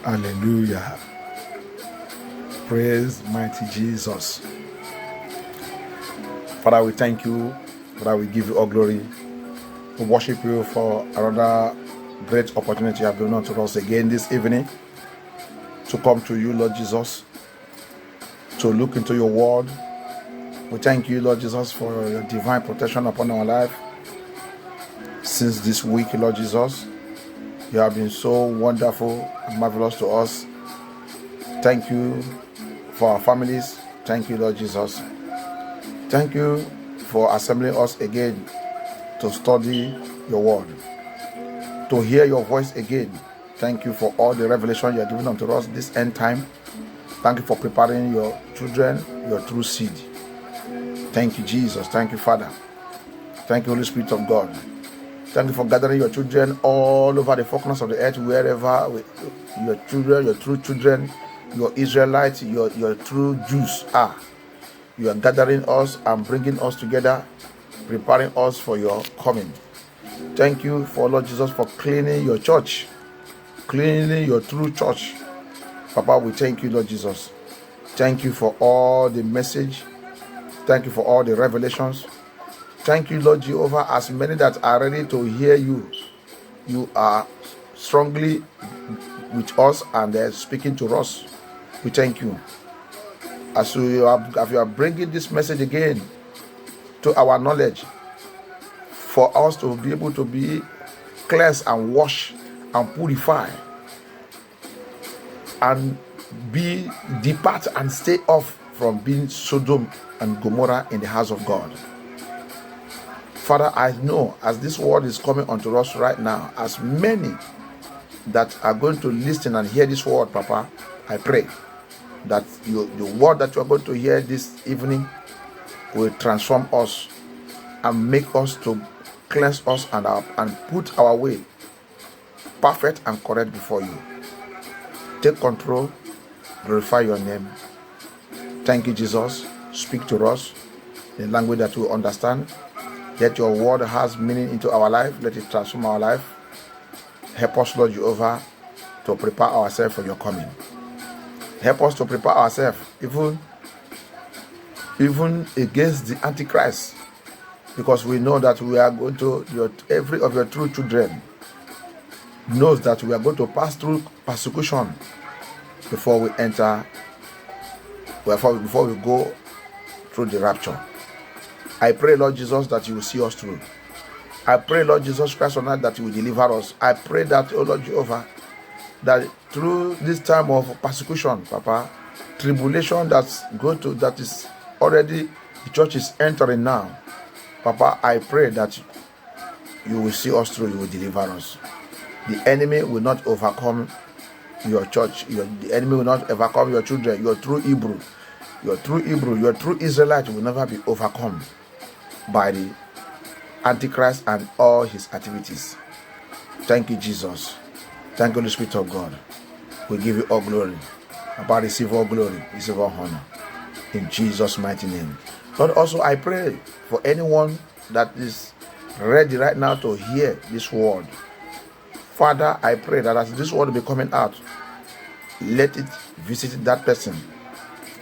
Hallelujah. Praise mighty Jesus. Father, we thank you. Father, we give you all glory. We worship you for another great opportunity you have given unto us again this evening to come to you, Lord Jesus, to look into your word. We thank you, Lord Jesus, for your divine protection upon our life. Since this week, Lord Jesus, you have been so wonderful and marvelous to us. Thank you for our families. Thank you, Lord Jesus. Thank you for assembling us again to study your word, to hear your voice again. Thank you for all the revelation you are giving unto us this end time. Thank you for preparing your children, your true seed. Thank you, Jesus. Thank you, Father. Thank you, Holy Spirit of God. Thank you for gathering your children all over the four corners of the earth, wherever your children, your true children, your Israelites, your true Jews are. You are gathering us and bringing us together, preparing us for your coming. Thank you for Lord Jesus for cleaning your church, cleaning your true church. Papa, we thank you, Lord Jesus. Thank you for all the message. Thank you for all the revelations. Thank you, Lord Jehovah, as many that are ready to hear you. You are strongly with us and they're speaking to us. We thank you. As you are bringing this message again to our knowledge, for us to be able to be cleansed and washed and purified and depart and stay off from being Sodom and Gomorrah in the house of God. Father, I know as this word is coming unto us right now, as many that are going to listen and hear this word, Papa, I pray that the word that you are going to hear this evening will transform us and make us to cleanse us and put our way perfect and correct before you. Take control, glorify your name. Thank you, Jesus. Speak to us in a language that we understand. Let your word has meaning into our life. Let it transform our life. Help us, Lord Jehovah, to prepare ourselves for your coming. Help us to prepare ourselves even against the Antichrist, because we know that we are going to, every of your true children knows that we are going to pass through persecution before we enter, before we go through the rapture. I pray, Lord Jesus, that you will see us through. I pray, Lord Jesus Christ, on earth, that you will deliver us. I pray that, oh Lord Jehovah, that through this time of persecution, Papa, tribulation that is already the church is entering now, Papa, I pray that you will see us through, you will deliver us. The enemy will not overcome your church. The enemy will not overcome your children. Your true Hebrew, your true Israelite will never be overcome by the Antichrist and all his activities. Thank you, Jesus. Thank you, the Spirit of God. We give you all glory. Papa, receive all glory, receive all honor. In Jesus' mighty name. Lord, also I pray for anyone that is ready right now to hear this word. Father, I pray that as this word will be coming out, let it visit that person.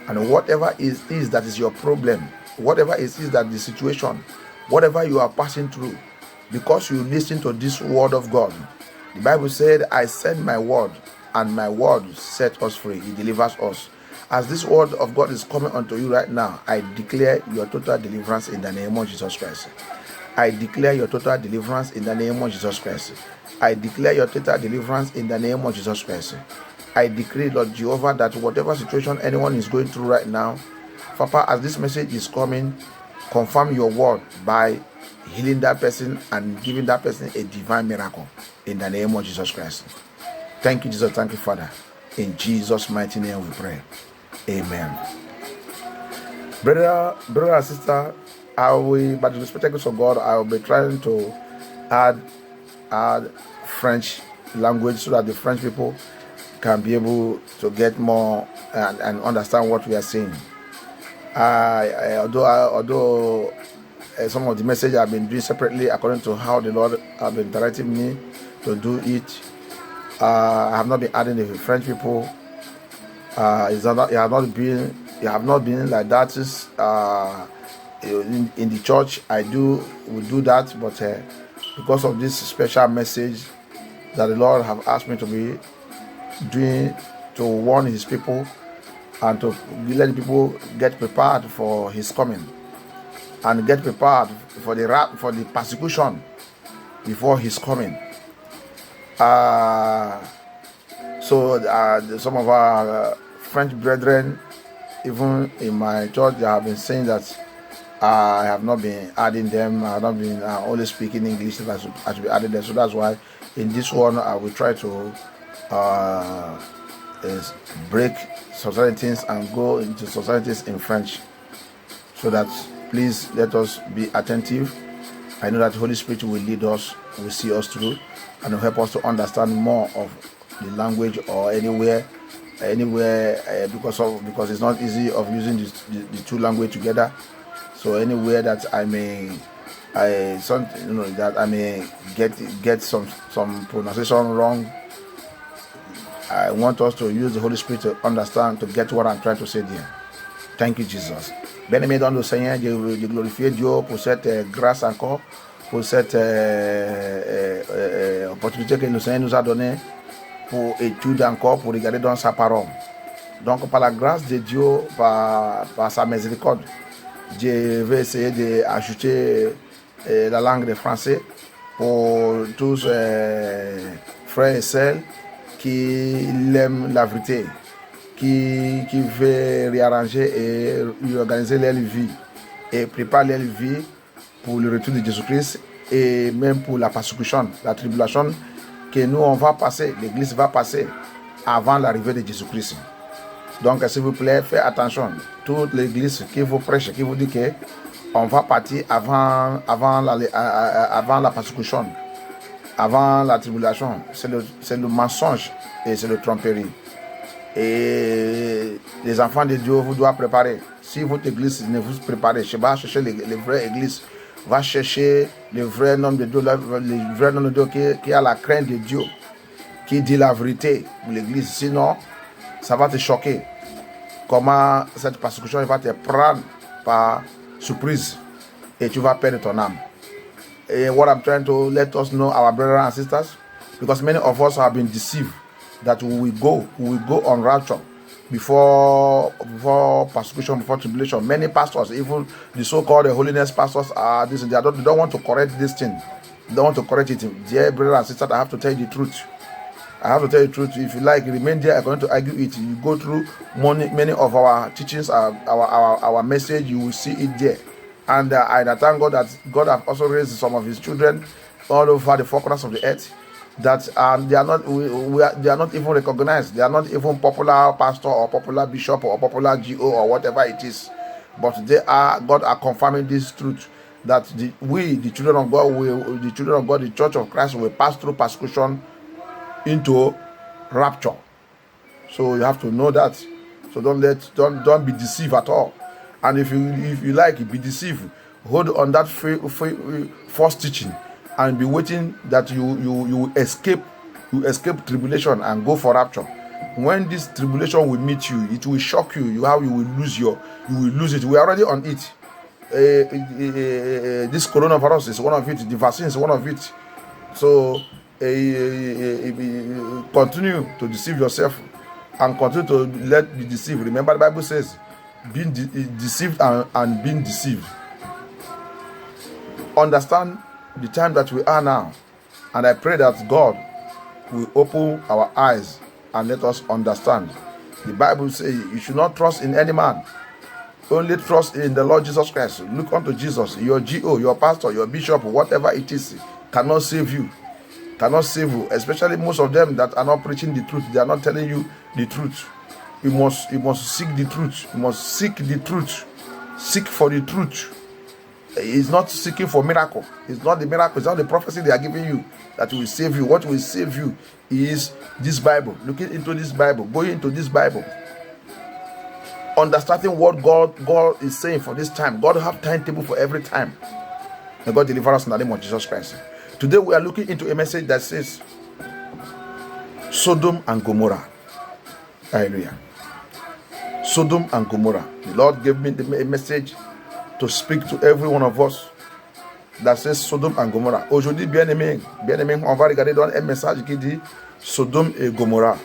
And whatever is that is your problem, whatever is that the situation, whatever you are passing through, because you listen to this word of God. The Bible said, I send my word, and my word set us free. It delivers us. As this word of God is coming unto you right now, I declare your total deliverance in the name of Jesus Christ. I declare your total deliverance in the name of Jesus Christ. I declare your total deliverance in the name of Jesus Christ. I decree, Lord Jehovah, that whatever situation anyone is going through right now, Papa, as this message is coming, confirm your word by healing that person and giving that person a divine miracle in the name of Jesus Christ. Thank you, Jesus. Thank you, Father. In Jesus' mighty name we pray. Amen. Brother and sister, by the respected grace of God, I will be trying to add French language so that the French people can be able to get more and understand what we are saying. Although some of the message I've been doing separately according to how the Lord have been directing me to do it, I have not been adding the French people. It have not been like that. In the church, we do that, but because of this special message that the Lord have asked me to be doing, to warn His people and to let the people get prepared for His coming and get prepared for the persecution before His coming. So some of our French brethren, even in my church, they have been saying that I have not been adding them. I have not been only speaking English that I should be adding them. So that's why in this one I will try to break some certain things and go into societies in French. So that please let us be attentive. I know that the Holy Spirit will lead us, will see us through, and will help us to understand more of the language or anywhere because it's not easy of using the two language together. So anywhere that I may get some pronunciation wrong, I want us to use the Holy Spirit to understand, to get what I'm trying to say there. Thank you, Jesus. Bien-aimé dans le Seigneur, je glorifie Dieu pour cette grâce encore, pour cette opportunité que le Seigneur nous a donnée pour étudier encore, pour regarder dans sa parole. Donc par la grâce de Dieu, par sa miséricorde, je vais essayer d'ajouter la langue de français pour tous frères et sœurs qui aiment la vérité, qui veut réarranger et réorganiser leur vie et préparer leur vie pour le retour de Jésus-Christ et même pour la persécution, la tribulation que nous on va passer, l'Église va passer avant l'arrivée de Jésus-Christ. Donc s'il vous plaît, faites attention. Toute l'Église qui vous prêche, qui vous dit que on va partir avant la persécution, avant la tribulation, c'est le mensonge et c'est le tromperie. Et les enfants de Dieu, vous doivent préparer. Si votre église ne vous préparez, va chercher les vraies églises, va chercher le vrai nom de Dieu, le vrai nom de Dieu qui a la crainte de Dieu, qui dit la vérité pour l'église. Sinon, ça va te choquer. Comment cette persécution va te prendre par surprise et tu vas perdre ton âme. And what I'm trying to let us know, our brothers and sisters, because many of us have been deceived that we will go on rapture before persecution, before tribulation. Many pastors, even the so-called holiness pastors, are this. They don't want to correct this thing. They don't want to correct it. Dear brothers and sisters, I have to tell you the truth. I have to tell you the truth. If you like, remain there. I'm going to argue it. You go through many of our teachings, our message. You will see it there. And I thank God that God has also raised some of His children all over the four corners of the earth that they are not even recognized. They are not even popular pastor or popular bishop or popular GO or whatever it is. But God are confirming this truth that the children of God, the Church of Christ will pass through persecution into rapture. So you have to know that. So don't be deceived at all. And if you like, be deceived. Hold on that false teaching and be waiting that you escape tribulation and go for rapture. When this tribulation will meet you, it will shock you. How you will lose it. We are already on it. This coronavirus is one of it. The vaccine is one of it. So continue to deceive yourself and continue to be deceived. Remember, the Bible says, being deceived and being deceived. Understand the time that we are now, and I pray that God will open our eyes and let us understand. The Bible says you should not trust in any man, only trust in the Lord Jesus Christ. Look unto Jesus. Your GO, your pastor, your bishop, whatever it is, cannot save you. Especially most of them that are not preaching the truth. They are not telling you the truth. You must seek the truth. You must seek the truth. Seek for the truth. It's not seeking for miracle. It's not the miracle. It's not the prophecy they are giving you that will save you. What will save you is this Bible. Looking into this Bible. Going into this Bible. Understanding what God is saying for this time. God have timetable for every time. And God deliver us in the name of Jesus Christ. Today we are looking into a message that says, Sodom and Gomorrah. Hallelujah. Sodom and Gomorrah. The Lord gave me a message to speak to every one of us that says Sodom and Gomorrah. Aujourd'hui, bien-aimé, on va regarder dans un message qui dit Sodome et Gomorrah.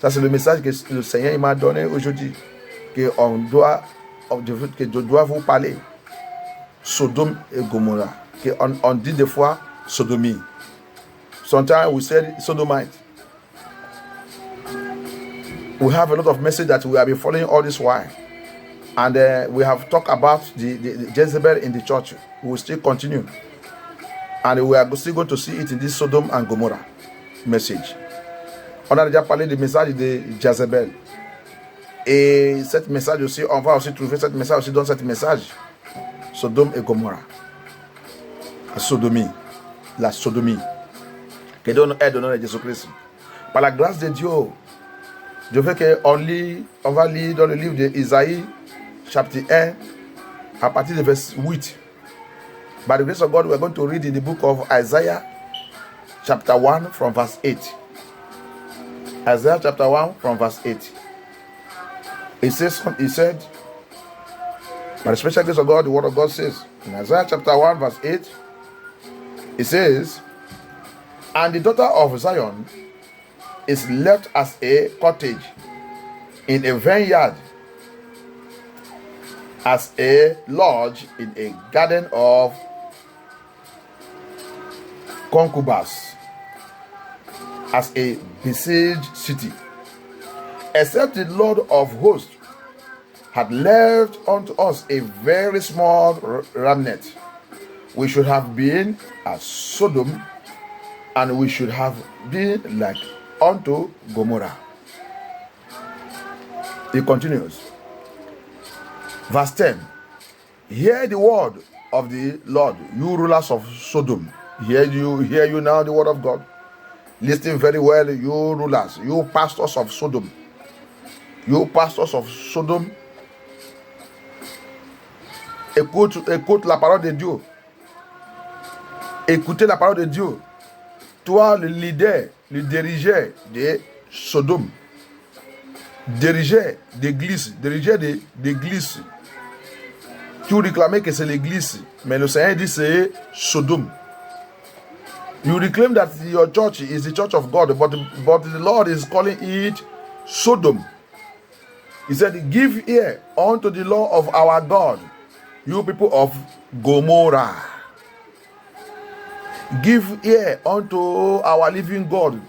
Ça, c'est le message que le Seigneur m'a donné aujourd'hui, que je dois vous parler. Sodome et Gomorrah. On dit des fois sodomie. Sometimes we say sodomite. We have a lot of message that we have been following all this while. And we have talked about the Jezebel in the church. We will still continue. And we are still going to see it in this Sodom and Gomorrah message. On a déjà parlé du message de Jezebel. Et cette message aussi, on va aussi trouver cette message aussi dans cette message. Sodome et Gomorrah. La sodomie. La sodomie. Que Dieu nous aide au nom de Jésus-Christ. Par la grâce de Dieu, je veux qu'on va lire dans le livre d'Isaïe, chapitre 1, à partir de verset 8. By the grace of God, we are going to read in the book of Isaiah, chapter 1, from verse 8. Isaiah chapter 1, from verse 8. He said, by the special grace of God, the word of God says, in Isaiah chapter 1, verse 8, it says, and the daughter of Zion is left as a cottage in a vineyard, as a lodge in a garden of concubines, as a besieged city. Except the Lord of hosts had left unto us a very small remnant, we should have been as Sodom, and we should have been like unto Gomorrah. He continues. Verse 10. Hear the word of the Lord, you rulers of Sodom. Hear you now the word of God. Listen very well, you rulers, you pastors of Sodom. You pastors of Sodom. Écoute la parole de Dieu. Écoutez la parole de Dieu. Toi, le leader, le dirigeant de Sodome, dirigeant d'église, tu réclamais que c'est l'église, mais le Seigneur dit c'est Sodome. You reclaim that your church is the church of God, but the Lord is calling it Sodom. He said, give ear unto the law of our God, you people of Gomorrah. Give ear unto our living God,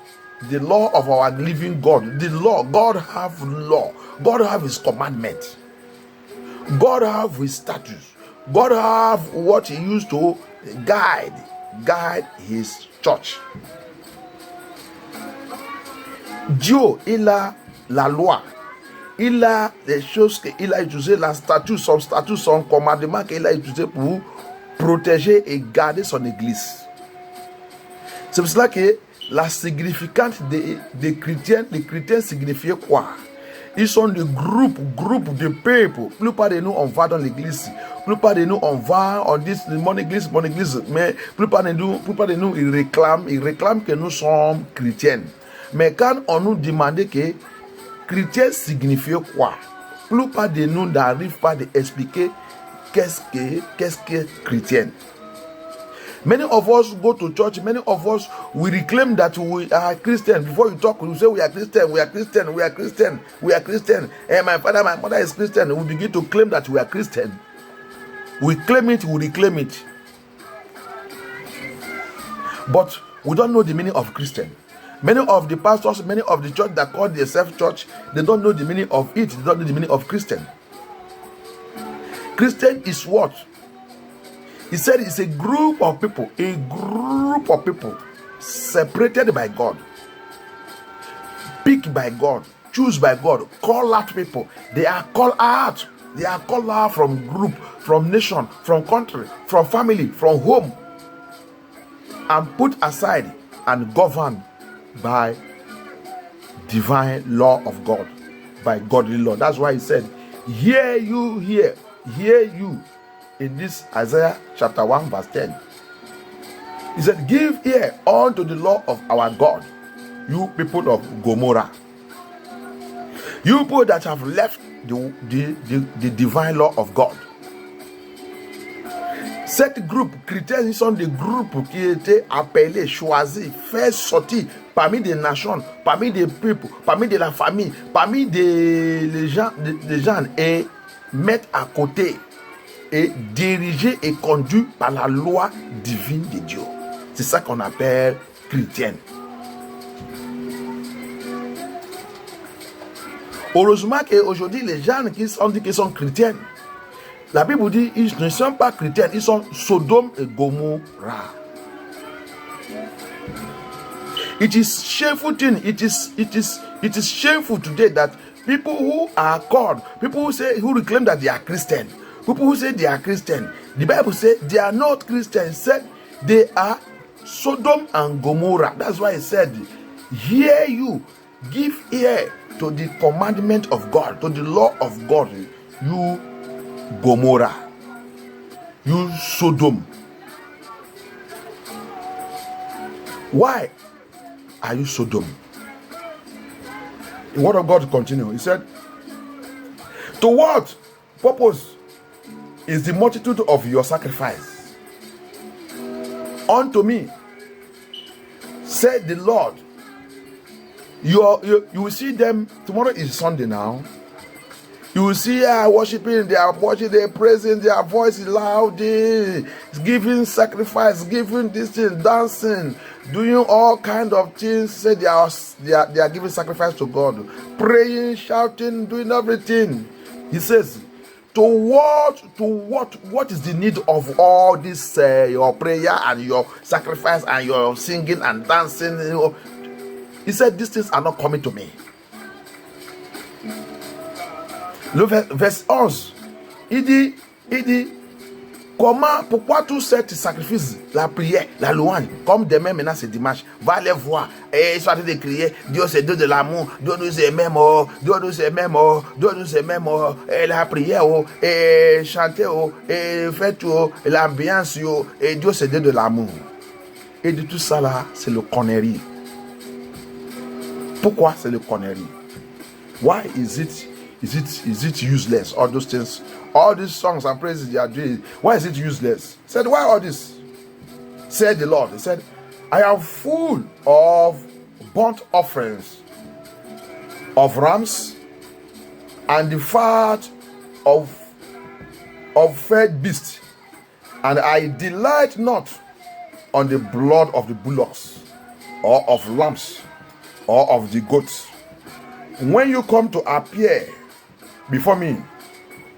the law of our living God. The law, God have law. God have his commandment. God have his statutes. God have what he used to guide his church. Dieu, il a la loi. Il a des choses qu'il a utilisées, son statut, son commandement qu'il a utilisé pour protéger et garder son église. C'est pour cela que la significance des chrétiens, les chrétiens signifiaient quoi? Ils sont des groupes de peuples. La plupart de nous, on va dans l'église. La plupart de nous, on dit mon église. Mais la plupart de nous, ils réclament que nous sommes chrétiens. Mais quand on nous demandait que chrétien signifiait quoi? La plupart de nous n'arrivent pas à expliquer qu'est-ce que chrétien. Many of us go to church. Many of us, we reclaim that we are Christian. Before you talk, we say we are Christian. And my father, my mother is Christian. We begin to claim that we are Christian. We claim it, we reclaim it. But we don't know the meaning of Christian. Many of the pastors, many of the church that call themselves church, they don't know the meaning of it. They don't know the meaning of Christian. Christian is what? He said it's a group of people separated by God, picked by God, choose by God, call out people. They are called out. They are called out from group, from nation, from country, from family, from home, and put aside and governed by divine law of God, by godly law. That's why he said, hear you in this Isaiah chapter 1 verse 10. He said, give ear unto the law of our God. you people of Gomorrah, you people that have left the divine law of God. Cette groupe chrétien, ils sont des groupes qui étaient appelés, choisis, faits sortir parmi des nations, parmi des peuples, parmi de la famille, parmi des gens, et mettre à côté et dirigés et conduits par la loi divine de Dieu. C'est ça qu'on appelle chrétienne. Heureusement qu'aujourd'hui, les gens qui sont dit qu'ils sont chrétiens, la Bible dit ils ne sont pas chrétiens, ils sont Sodome et Gomorrah. It is shameful thing. It is shameful today that people who are called, people who reclaim that they are Christian, people who say they are Christian, the Bible says they are not Christians, said they are Sodom and Gomorrah. That's why it said, hear you, give ear to the commandment of God, to the law of God, you Gomorrah, you Sodom. Why are you Sodom? The word of God continues. He said, to what purpose is the multitude of your sacrifice unto me, said the Lord? You will see them. Tomorrow is Sunday now. You will see worshiping, they are watching, they are praising, their voice is loud, giving sacrifice, giving this thing, dancing, doing all kind of things. Say they are giving sacrifice to God, praying, shouting, doing everything. He says, to what is the need of all this your prayer and your sacrifice and your singing and dancing? He said, these things are not coming to me. Le verset 11, il dit, comment, pourquoi tout cet sacrifice, la prière, la louange, comme demain maintenant c'est dimanche, va les voir, et soit de crier, Dieu c'est Dieu de l'amour, Dieu nous aime, Dieu nous aime, Dieu nous aime, et la prière, et chanter, et faire tout, et l'ambiance, et Dieu c'est Dieu de l'amour. Et de tout ça là, c'est le connerie. Pourquoi c'est le connerie? Why is it useless? All those things, all these songs and praises they are doing, why is it useless? He said, why all this? Said the Lord. He said, I am full of burnt offerings, of rams, and the fat of fed beasts, and I delight not on the blood of the bullocks, or of lambs, or of the goats. When you come to appear before me,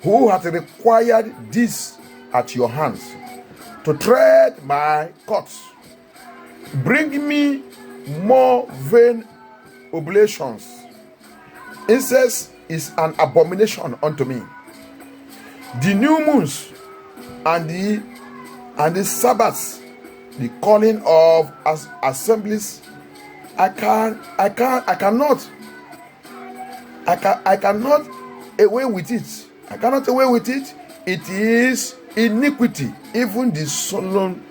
who hath required this at your hands, to tread my courts, bring me more vain oblations. Incest is an abomination unto me. The new moons and the Sabbaths, the calling of assemblies, I cannot away with it. I cannot away with it. It is iniquity. Even the solemn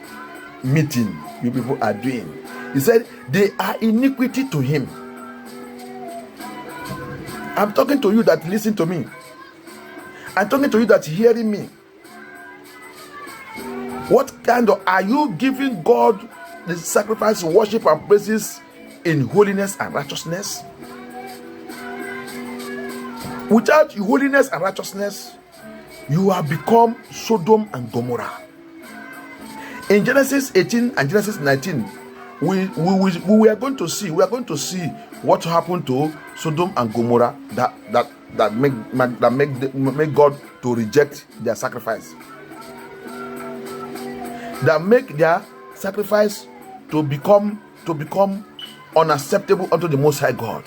meeting you people are doing. He said they are iniquity to him. I'm talking to you that listen to me. I'm talking to you that hearing me. What kind of, are you giving God the sacrifice, worship and praises in holiness and righteousness? Without holiness and righteousness, you have become Sodom and Gomorrah. In Genesis 18 and Genesis 19, we are going to see what happened to Sodom and Gomorrah that make God to reject their sacrifice, that make their sacrifice to become unacceptable unto the Most High God.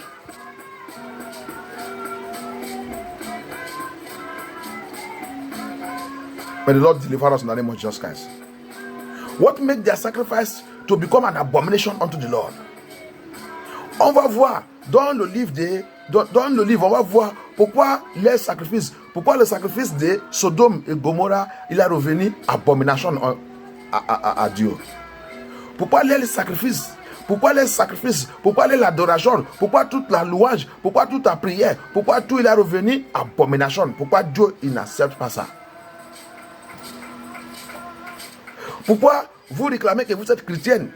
May the Lord deliver us in the name of Jesus Christ. What made their sacrifice to become an abomination unto the Lord? On va voir dans le livre on va voir pourquoi le sacrifice de Sodome et Gomorrah il a revenu abomination à Dieu. Pourquoi Pourquoi les sacrifices? Pourquoi l'adoration? Pourquoi toute la louange? Pourquoi toute la prière? Pourquoi tout il est revenu abomination? Pourquoi Dieu il n'accepte pas ça? Pourquoi vous réclamez que vous êtes chrétienne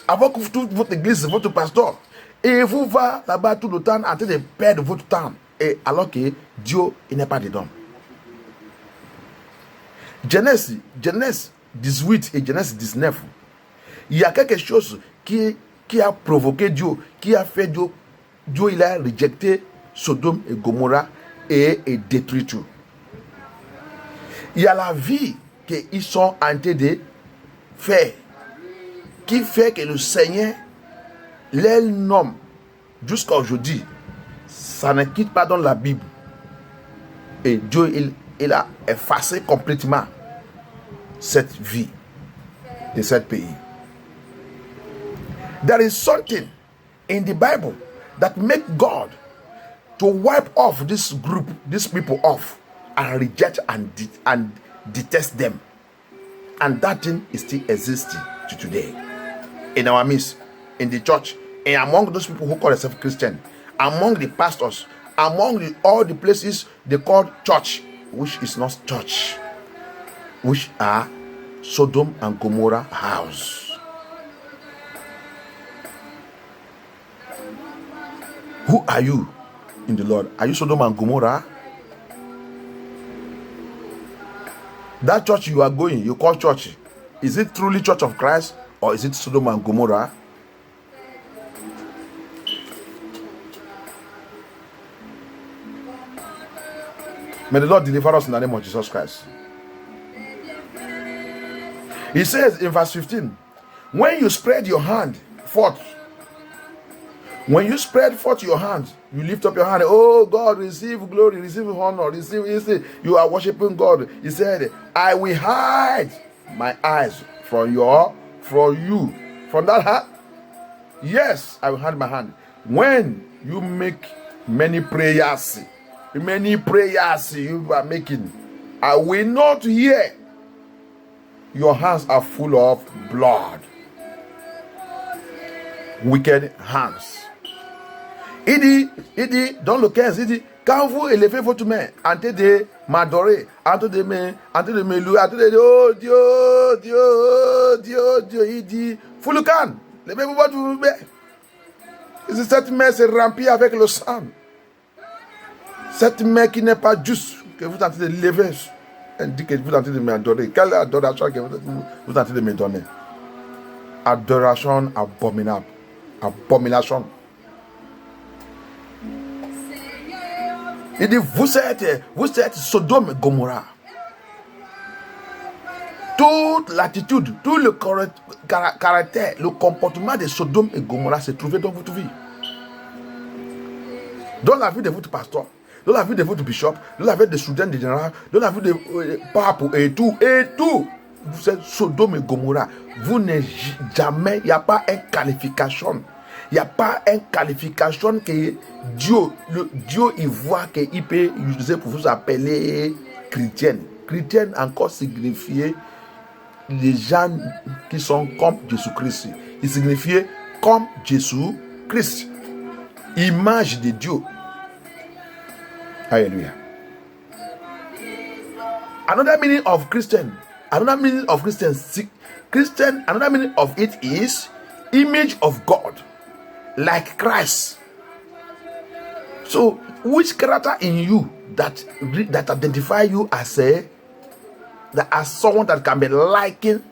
avant que toute votre église, votre pasteur, et vous va là-bas tout le temps en train de perdre votre temps, et alors que Dieu il n'est pas dedans? Genèse 18 et Genèse 19, il y a quelque chose qui a provoqué Dieu, qui a fait Dieu il a rejeté Sodome et Gomorrah et détruit tout. Il y a la vie qu'ils sont en train de faire, qui fait que le Seigneur les nomme jusqu'à aujourd'hui. Ça ne quitte pas dans la Bible. Et Dieu il a effacé complètement cette vie de ce pays. There is something in the Bible that make God to wipe off this group, these people off, and reject and detest them. And that thing is still existing to today in our midst, in the church, and among those people who call themselves Christian, among the pastors, among all the places they call church, which is not church, which are Sodom and Gomorrah house. Who are you in the Lord? Are you Sodom and Gomorrah? That church you are going, you call church, is it truly Church of Christ, or is it Sodom and Gomorrah? May the Lord deliver us in the name of Jesus Christ. He says in verse 15, when you spread your hand forth, when you spread forth your hand, you lift up your hand, oh God, receive glory, receive honor, receive, you are worshiping God. He said, I will hide my eyes from you, from that hand. Yes, I will hide my hand. When you make many prayers you are making, I will not hear. Your hands are full of blood. Wicked hands. Il dit, dans le 15, il dit, quand vous élevez votre main, en train de m'adorer, en train de me louer, en train de dire, oh Dieu, il dit, Fouloukan, levez-vous votre main. Cette main se remplit avec le sang. Cette main qui n'est pas juste, que vous êtes en train de lever, indique que vous êtes en train de m'adorer. Quelle adoration que vous êtes en train de me donner? Adoration abominable. Abomination. Il dit, vous êtes Sodome et Gomorrah. Toute l'attitude, tout le caractère, le comportement de Sodome et Gomorrah se trouvait dans votre vie. Dans la vie de votre pasteur, dans la vie de votre bishop, dans la vie de soutien général, dans la vie de pape et tout. Vous êtes Sodome et Gomorrah. Vous n'êtes jamais, il n'y a pas une qualification. Il n'y a pas une qualification que Dieu il voit qu'il peut utiliser pour vous appeler chrétienne. Chrétienne encore signifie les gens qui sont comme Jésus-Christ. Il signifie comme Jésus-Christ. Image de Dieu. Hallelujah. Another meaning of Christian. Another meaning of Christian. Another meaning of it is image of God. Like Christ. So, which character in you that identify you as someone that can be likened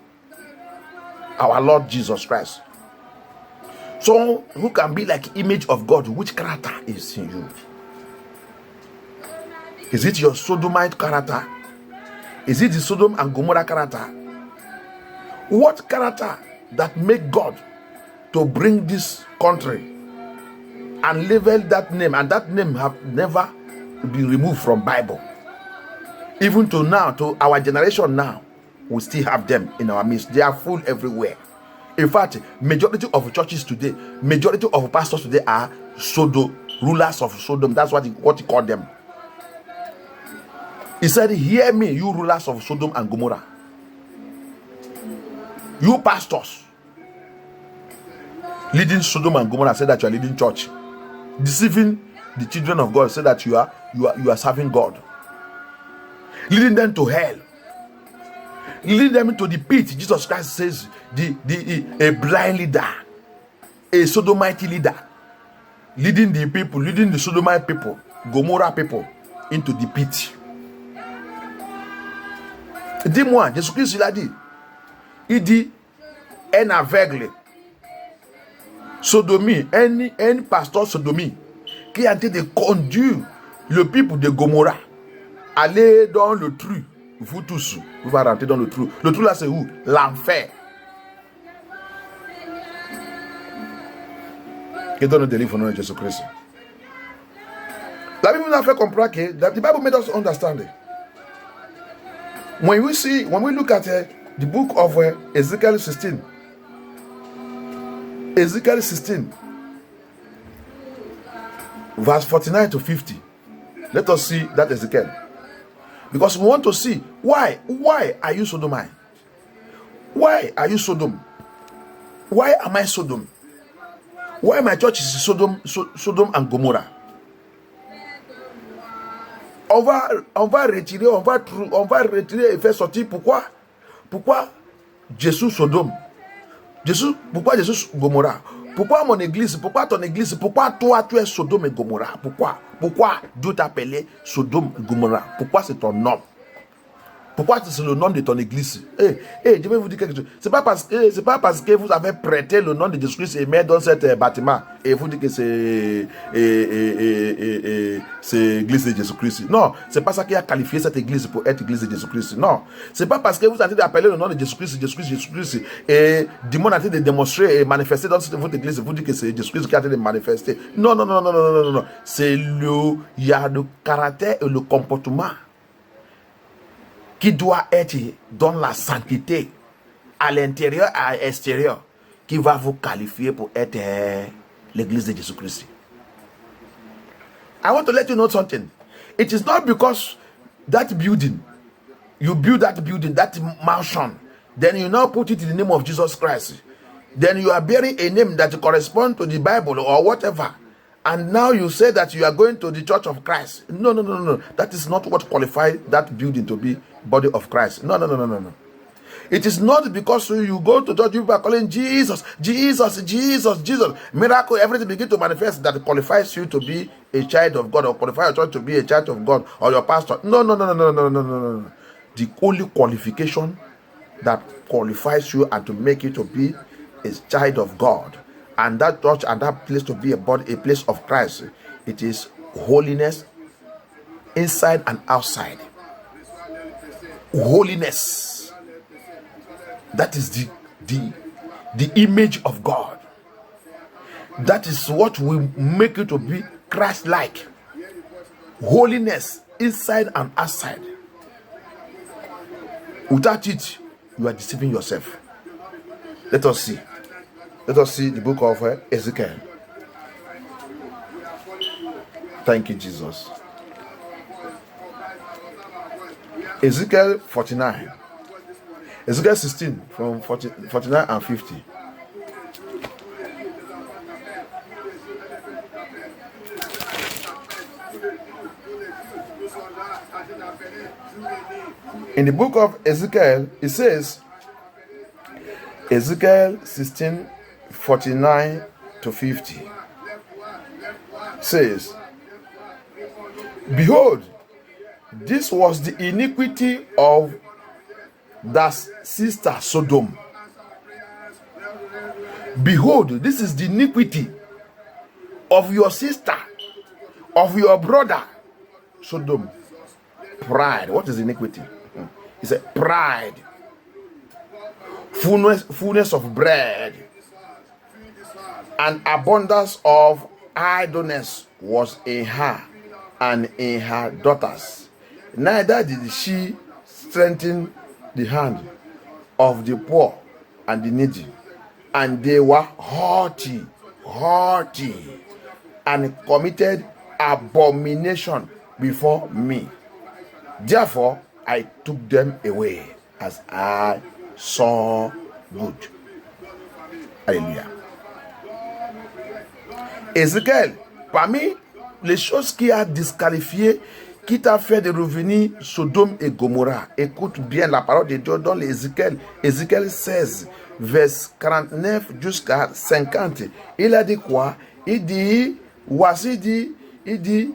our Lord Jesus Christ? Someone who can be like image of God. Which character is in you? Is it your Sodomite character? Is it the Sodom and Gomorrah character? What character that make God to bring this country and label that name, and that name have never been removed from Bible? Even to now, to our generation now, we still have them in our midst. They are full everywhere. In fact, majority of churches today, majority of pastors today are rulers of Sodom. That's what he called them. He said, hear me, you rulers of Sodom and Gomorrah. You pastors. Leading Sodom and Gomorrah, say that you are leading church. Deceiving the children of God, say that you are serving God. Leading them to hell. Leading them into the pit. Jesus Christ says a blind leader, a sodomite leader, leading the sodomite people, Gomorrah people into the pit. Dis-moi, Jésus-Christ il a dit, un aveugle, sodomie, un pasteur sodomie qui a été de conduire le peuple de Gomorrah, aller dans le trou. Vous tous, vous allez rentrer dans le trou. Le trou là c'est où? L'enfer. Que Dieu nous délivre au nom de Jésus-Christ. La Bible nous a fait comprendre que the Bible made us understand it. When we look at the book of Ezekiel 16, verse 49 to 50, let us see that Ezekiel. Because we want to see why are you Sodomite? Why are you Sodom? Why am I Sodom? Why my church is Sodom and Gomorrah? On va retirer et faire sortir. Pourquoi Jésus Sodome? Pourquoi Jésus Gomorrah? Pourquoi mon église? Pourquoi ton église? Pourquoi toi tu es Sodome et Gomorrah? Pourquoi Dieu t'a appelé Sodome et Gomorrah? Pourquoi c'est ton nom? Pourquoi c'est le nom de ton église? Je vais vous dire quelque chose. C'est pas parce que vous avez prêté le nom de Jésus-Christ et mis dans cet bâtiment et vous dites que c'est l'église de Jésus-Christ. Non, c'est pas ça qui a qualifié cette église pour être église de Jésus-Christ. Non, c'est pas parce que vous avez appelé le nom de Jésus-Christ et du monde a été de démontrer et manifester dans votre église, vous dites que c'est Jésus-Christ qui a été de manifester. Non. Il y a le caractère et le comportement qui doit être dans la sainteté à l'intérieur et à l'extérieur qui va vous qualifier pour être l'église de Jésus-Christ. I want to let you know something. It is not because that building, you build that building, that mansion, then you now put it in the name of Jesus Christ. Then you are bearing a name that corresponds to the Bible or whatever. And now you say that you are going to the church of Christ. No. That is not what qualifies that building to be body of Christ. No. It is not because you go to church, people are calling Jesus. Miracle, everything begin to manifest that qualifies you to be a child of God or qualify your church to be a child of God or your pastor. No. The only qualification that qualifies you and to make you to be a child of God and that church and that place to be a place of Christ, it is holiness inside and outside. Holiness, that is the image of God. That is what will make you to be Christ-like. Holiness inside and outside. Without it, you are deceiving yourself. Let us see the book of Ezekiel. Thank you, Jesus. Ezekiel 49. Ezekiel 16 from 49 and 50. In the book of Ezekiel, it says, Ezekiel 16, 49 to 50 says, behold, this was the iniquity of that sister Sodom. Behold, this is the iniquity of your sister, of your brother Sodom. Pride. What is iniquity? He said pride. Fullness of bread and abundance of idleness was in her and in her daughters. Neither did she strengthen the hand of the poor and the needy, and they were haughty, and committed abomination before me. Therefore I took them away as I saw good. Hallelujah. Ézéchiel, parmi les choses qui a disqualifié, qui t'a fait de revenir Sodome et Gomorrah, écoute bien la parole de Dieu dans l'Ézéchiel, Ézéchiel 16, vers 49 jusqu'à 50. Il a dit quoi? Il dit, voici il dit,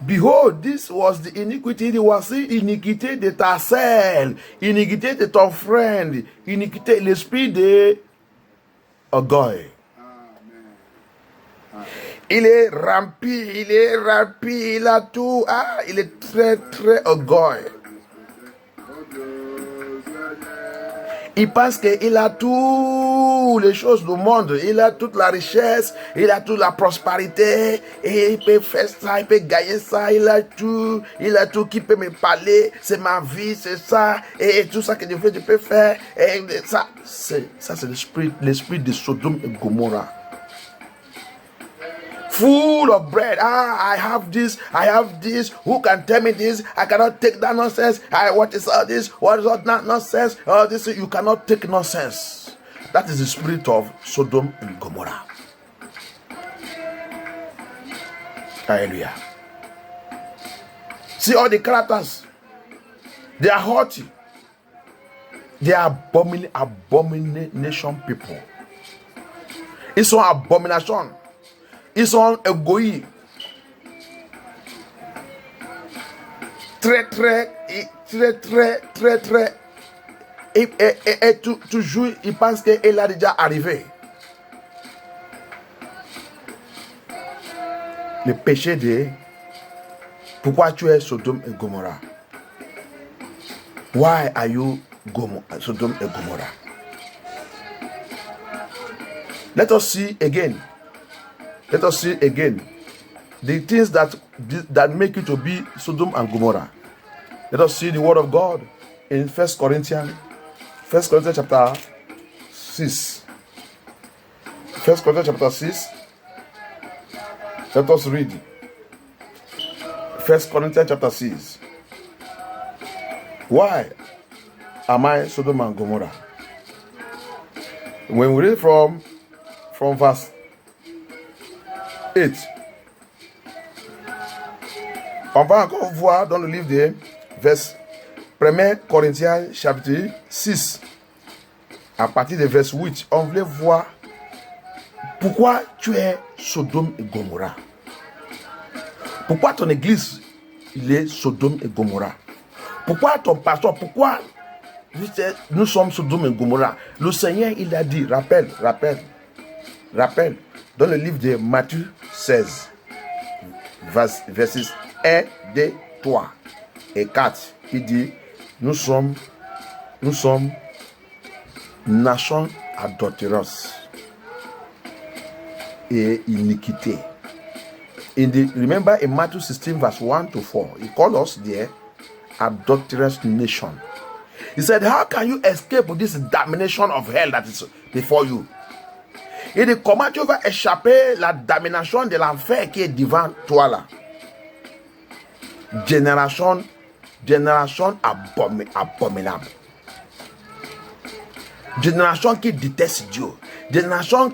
behold, this was the iniquity, voici l'iniquité de ta sœur, iniquité de ton frère, iniquité, l'esprit de orgueil. Il est rempli, il a tout, il est très, très orgueilleux. Il pense qu'il a toutes les choses du monde, il a toute la richesse, il a toute la prospérité, et il peut faire ça, il peut gagner ça, il a tout qui peut me parler, c'est ma vie, c'est ça, et tout ça que je peux faire, et ça c'est l'esprit de Sodome et Gomorrah. Full of bread. I have this. Who can tell me this? I cannot take that nonsense. What is all this? What is all that nonsense? All this, you cannot take nonsense. That is the spirit of Sodom and Gomorrah. Hallelujah. See all the characters. They are haughty. They are abomination people. It's an abomination. Ils sont égoïstes. Très. Et toujours, ils pensent qu'elle a déjà arrivé. Le péché de pourquoi tu es Sodome et Gomorrah? Why are you Sodome et Gomorrah? Let us see again the things that make you to be Sodom and Gomorrah. Let us see the word of God in 1 Corinthians chapter 6. 1 Corinthians chapter 6. Let us read 1 Corinthians chapter 6. Why am I Sodom and Gomorrah? When we read from verse 8. On va encore voir dans le livre de 1 Corinthiens chapitre 6, à partir de verset 8, on voulait voir pourquoi tu es Sodome et Gomorrah. Pourquoi ton église il est Sodome et Gomorrah. Pourquoi ton pasteur, pourquoi nous sommes Sodome et Gomorrah. Le Seigneur il a dit, rappelle, dans le livre de Matthieu 16, versets 1, 2, 3 et 4, il dit, nous sommes nation adultéreuse et iniquité. Remember in Matthew 16 verse 1 to 4, he called us the adulterous nation. He said, how can you escape this damnation of hell that is before you? Il dit, comment tu vas échapper la damnation de l'enfer qui est devant toi là? Génération abominable. Génération qui déteste Dieu. Génération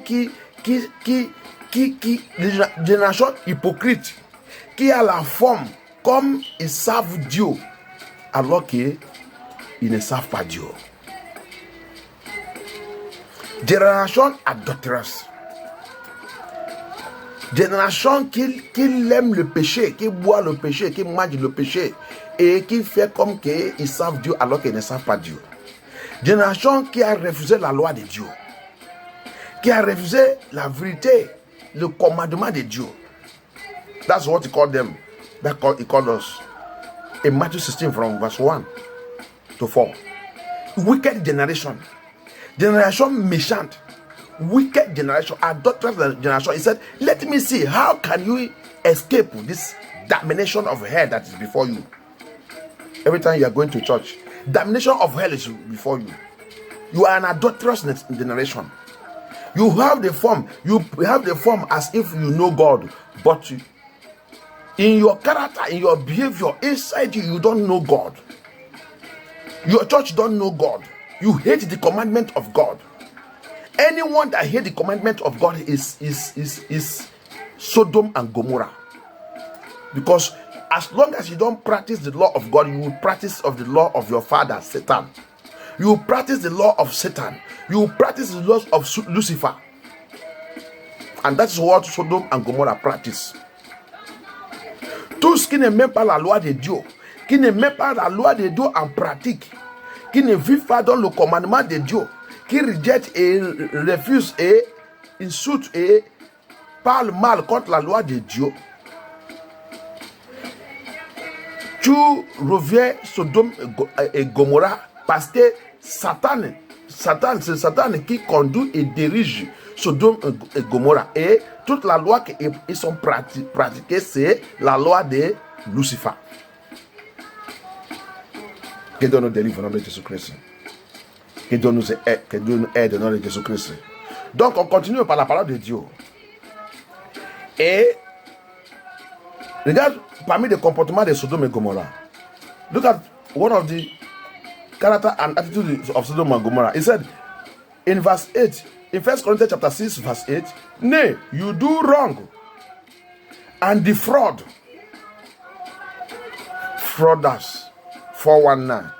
génération hypocrite. Qui a la forme comme ils savent Dieu. Alors qu'ils ne savent pas Dieu. Génération adultéreuse. Génération qui aime le péché, qui boit le péché, qui mange le péché et qui fait comme qu'ils savent Dieu alors qu'ils ne savent pas Dieu. Génération qui a refusé la loi de Dieu, qui a refusé la vérité, le commandement de Dieu. That's what he called them. He called us. In Matthew 16 from verse 1 to 4. Wicked generation. Generation méchante. Wicked generation. Adulterous generation. He said, let me see, how can you escape this damnation of hell that is before you? Every time you are going to church, damnation of hell is before you. You are an adulterous generation. You have the form as if you know God, but in your character, in your behavior, inside you, you don't know God. Your church don't know God. You hate the commandment of God. Anyone that hates the commandment of God is Sodom and Gomorrah. Because as long as you don't practice the law of God, you will practice of the law of your father, Satan. You will practice the law of Satan. You will practice the laws of Lucifer. And that is what Sodom and Gomorrah practice. Tout ce qui n'est même pas la loi de Dieu, qui ne met pas la loi de Dieu en pratique, qui ne vit pas dans le commandement de Dieu, qui rejette et refuse et insulte et parle mal contre la loi de Dieu, tu reviens Sodome et Gomorrah, parce que c'est Satan qui conduit et dirige Sodome et Gomorrah. Et toute la loi qu'ils sont pratiquées, c'est la loi de Lucifer. Que Dieu nous délivre au nom de Jésus-Christ. Que Dieu nous aide au nom de Jésus-Christ. Donc on continue par la parole de Dieu. Et regarde parmi les comportements de Sodome et Gomorrah. Look at one of the character and attitude of Sodom and Gomorrah. He said in verse 8, in 1 Corinthians chapter 6, verse 8, nay, you do wrong and defraud. Frauders, 419,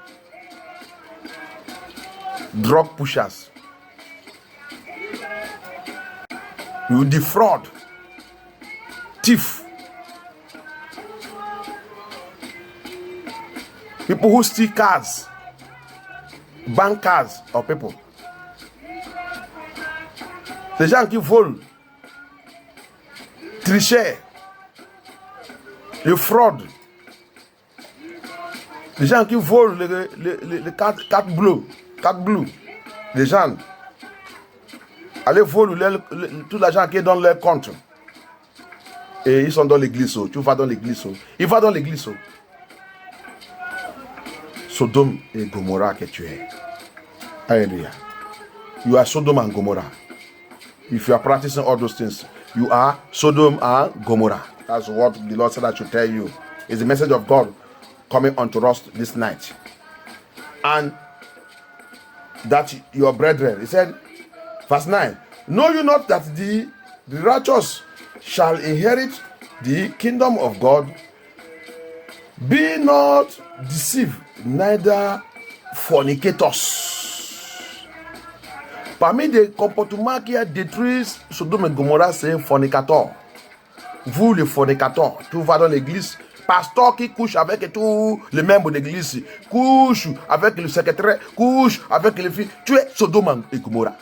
drug pushers. You defraud, thief. People who steal cars, bank cards of people. Les gens qui volent, trichent, les fraudes. Les gens qui volent les cartes bleues. Les gens, allez voler tout l'argent qui est dans leur compte. Et ils sont dans l'église. Tu vas dans l'église. Il va dans l'église. Sodome et Gomorrah que tu es. Alléluia. You are Sodom and Gomorrah. If you are practicing all those things, you are Sodom and Gomorrah. That's what the Lord said I should tell you. It's the message of God coming unto us this night. And that your brethren, he said, verse 9, know you not that the righteous shall inherit the kingdom of God? Be not deceived, neither fornicators. Parmi les comportements qui a détruit Sodome et Gomorrah, c'est fornicateur. Vous, les fornicateurs, tu vas dans l'église, pasteur qui couche avec tous les membres de l'église, couche avec le secrétaire, couche avec les filles, tu es Sodome et Gomorrah.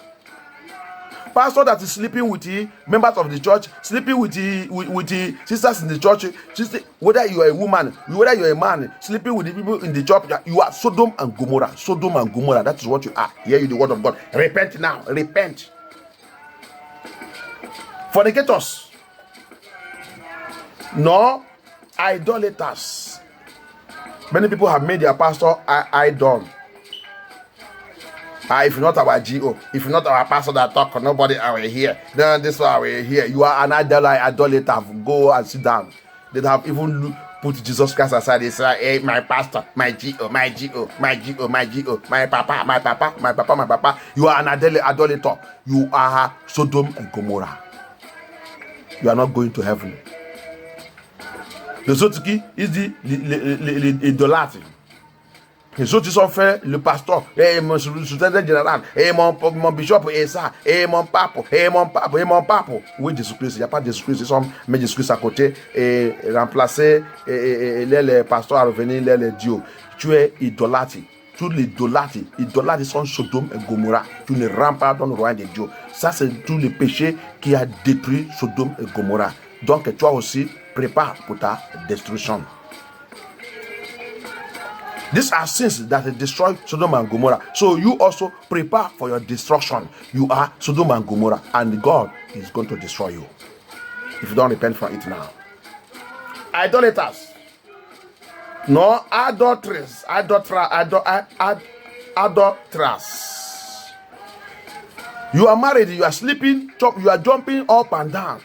Pastor that is sleeping with the members of the church, sleeping with the sisters in the church, whether you are a woman, whether you are a man, sleeping with the people in the church, you are Sodom and Gomorrah. Sodom and Gomorrah, that is what you are. Hear you the word of God. Repent now. Repent. Fornicators. No, idolaters. Many people have made their pastor idol. If not our GO, if not our pastor that talk, nobody will hear. Then this one will hear. You are an idolater. Go and sit down. They have even put Jesus Christ aside. They say, hey, my pastor, my GO, my GO, my GO, my GO, my papa, my papa, my papa, my papa. You are an idolater. You are Sodom and Gomorrah. You are not going to heaven. Les autres qui, ils disent l'idolâtre. Les autres, ils ont fait le pasteur, et mon secrétaire général, et mon bishop, et ça, et mon pape, et mon pape, et mon pape. Oui, Jésus-Christ, il n'y a pas de Jésus-Christ, ils ont mis Jésus-Christ à côté et remplacé les pasteurs à revenir, les dieux. Tu es idolâtre. Tous les idolâtres sont Sodome et Gomorrah. Tu ne rentres pas dans le royaume de Dieu. Ça, c'est tous les péchés qui a détruit Sodome et Gomorrah. Donc, toi aussi, prépare pour ta destruction. These are sins that destroy Sodom and Gomorrah. So you also prepare for your destruction. You are Sodom and Gomorrah, and God is going to destroy you if you don't repent from it now. Idolaters. No, adulterers. Adulterers. You are married, you are sleeping, you are jumping up and down.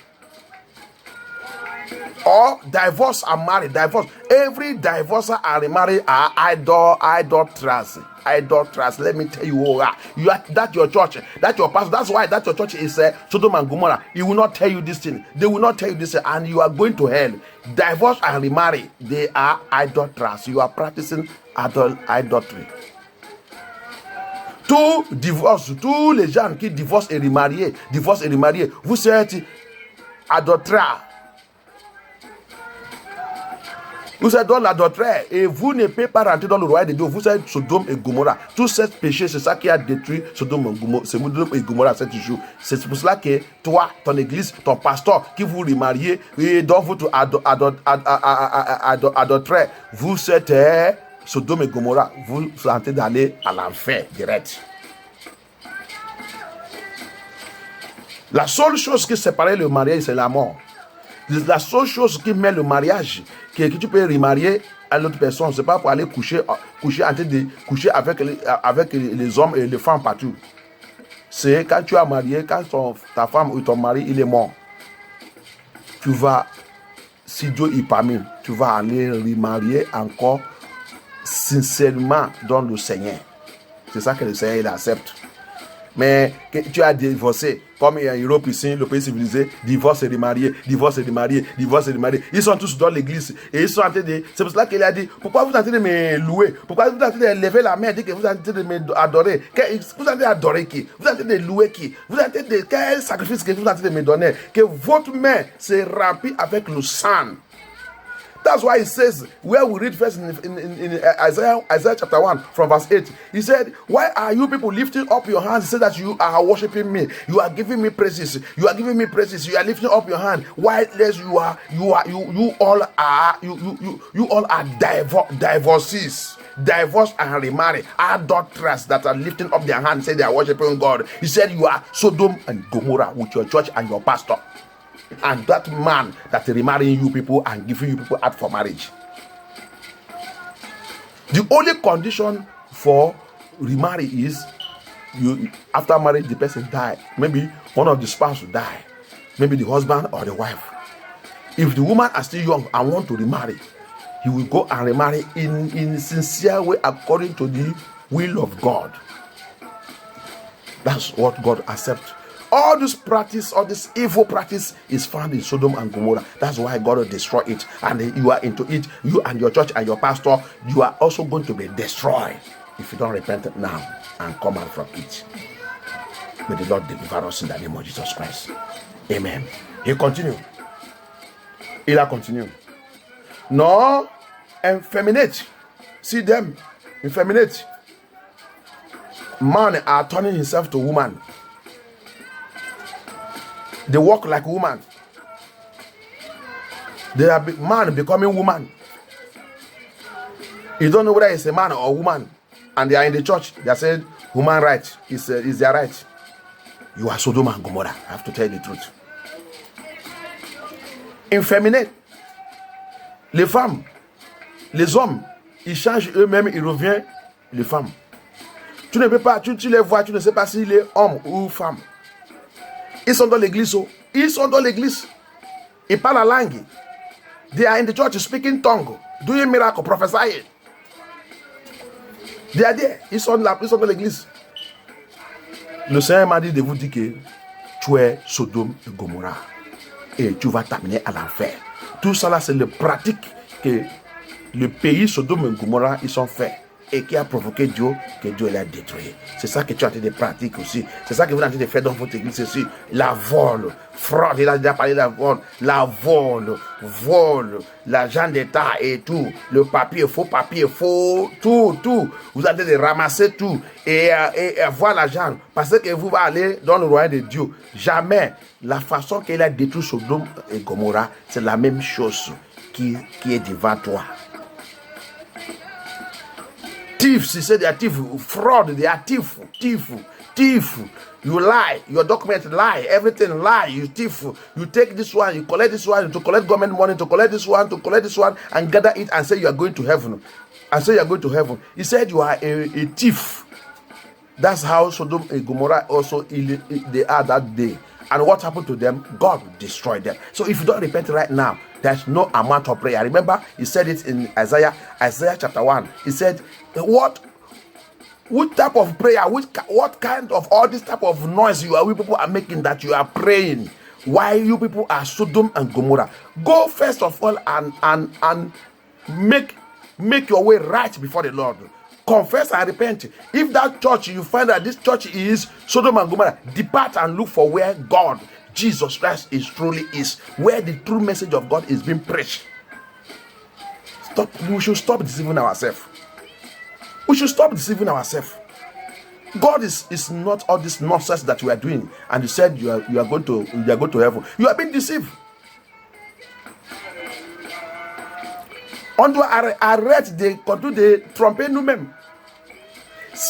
Or divorce and marry. Divorce. Every divorcer and remarry are idolaters. Idolaters. Let me tell you, that your church, that your pastor. That's why that your church is Sodom and Gomorrah. He will not tell you this thing. They will not tell you this thing, and you are going to hell. Divorce and remarry. They are idolaters. You are practicing idolatry. Tous les gens qui divorcent et remariés, vous êtes adultères. Vous êtes dans l'adultère et vous ne pouvez pas rentrer dans le royaume de Dieu. Vous êtes Sodome et Gomorrah. Tous ces péchés, c'est ça qui a détruit Sodome et Gomorrah cet jour. C'est pour cela que toi, ton église, ton pasteur qui vous remariez et dans votre adultère, vous êtes Sodome et Gomorrah. Vous êtes en train d'aller à l'enfer direct. La seule chose qui sépare le mariage, c'est la mort. La seule chose qui met le mariage, que tu peux remarier à l'autre personne, c'est pas pour aller coucher avec les hommes et les femmes partout. C'est quand tu as marié, quand ta femme ou ton mari il est mort, tu vas, si Dieu y permet, tu vas aller remarier encore sincèrement dans le Seigneur. C'est ça que le Seigneur il accepte. Mais que tu as divorcé, comme en Europe ici, le pays civilisé, divorce et remarié. Ils sont tous dans l'église et ils sont en train de... C'est pour cela qu'il a dit, pourquoi vous êtes en train de me louer? Pourquoi vous êtes en train de lever la main et dire que vous êtes en train de m'adorer? Vous êtes en train d'adorer qui? Vous êtes en train de louer qui? Vous êtes en train de... Quel sacrifice que vous êtes en train de me donner? Que votre main se remplit avec le sang. That's why it says, where we read first in Isaiah chapter 1 from verse 8, he said, why are you people lifting up your hands? He said that you are worshiping me. You are giving me praises. You are giving me praises. You are lifting up your hand. Why less you all are divorcees. Divorce and remarry. Adulterers that are lifting up their hands, say they are worshiping God. He said you are Sodom and Gomorrah with your church and your pastor. And that man that remarrying you people and giving you people out for marriage. The only condition for remarry is you after marriage the person die. Maybe one of the spouse will die. Maybe the husband or the wife. If the woman is still young and want to remarry, he will go and remarry in sincere way according to the will of God. That's what God accepts. All this practice, all this evil practice is found in Sodom and Gomorrah. That's why God will destroy it. And you are into it. You and your church and your pastor, you are also going to be destroyed if you don't repent now and come out from it. May the Lord deliver us in the name of Jesus Christ. Amen. He continued. Il a continué. No, effeminate. See them, effeminate. Man are turning himself to woman. They walk like woman. They are man becoming woman. You don't know whether it's a man or a woman. And they are in the church. They are saying human right is their right. You are Sodom and Gomorrah. I have to tell you the truth. Effeminate. Les femmes, les hommes, ils changent eux-mêmes, ils reviennent les femmes. Tu ne peux pas, tu les vois, tu ne sais pas s'il est homme ou femme. Ils sont dans l'église. Ils sont dans l'église. Ils parlent la langue. They are in the church speaking tongue. Doing miracle, prophesying. They are there. Ils sont dans l'église. Le Seigneur m'a dit de vous dire que tu es Sodome et Gomorrah. Et tu vas t'amener à l'enfer. Tout ça là, c'est le pratique que le pays Sodome et Gomorrah, ils sont faits. Et qui a provoqué Dieu, que Dieu l'a détruit. C'est ça que tu es en train de pratiquer aussi. C'est ça que vous êtes en train de faire dans votre église aussi. La vol, fraude, il a déjà parlé de la vol, l'argent d'État et tout. Le papier, faux, tout. Vous êtes en train de ramasser tout et voir l'argent. Parce que vous allez aller dans le royaume de Dieu. Jamais. La façon qu'il a détruit Sodome et Gomorrah, c'est la même chose qui est devant toi. Thieves, he said they are thief. Fraud, they are thief. You lie, your document lie, everything lie, you thief. You take this one, you collect this one, to collect government money, to collect this one, and gather it and say you are going to heaven. He said you are a thief. That's how Sodom and Gomorrah also they are that day. And what happened to them? God destroyed them. So if you don't repent right now, There's no amount of prayer. Remember, he said it in Isaiah chapter 1. He said, what type of prayer, what kind of all this type of noise we people are making that you are praying? Why you people are Sodom and Gomorrah? Go first of all and make your way right before the Lord. Confess and repent. If that church, you find that this church is Sodom and Gomorrah, depart and look for where God, Jesus Christ, is truly is, where the true message of God is being preached. We should stop deceiving ourselves. We should stop deceiving ourselves. God is not all this nonsense that we are doing, and you said you are going to heaven. You are being deceived. On doit arrêter de tromper nous-mêmes.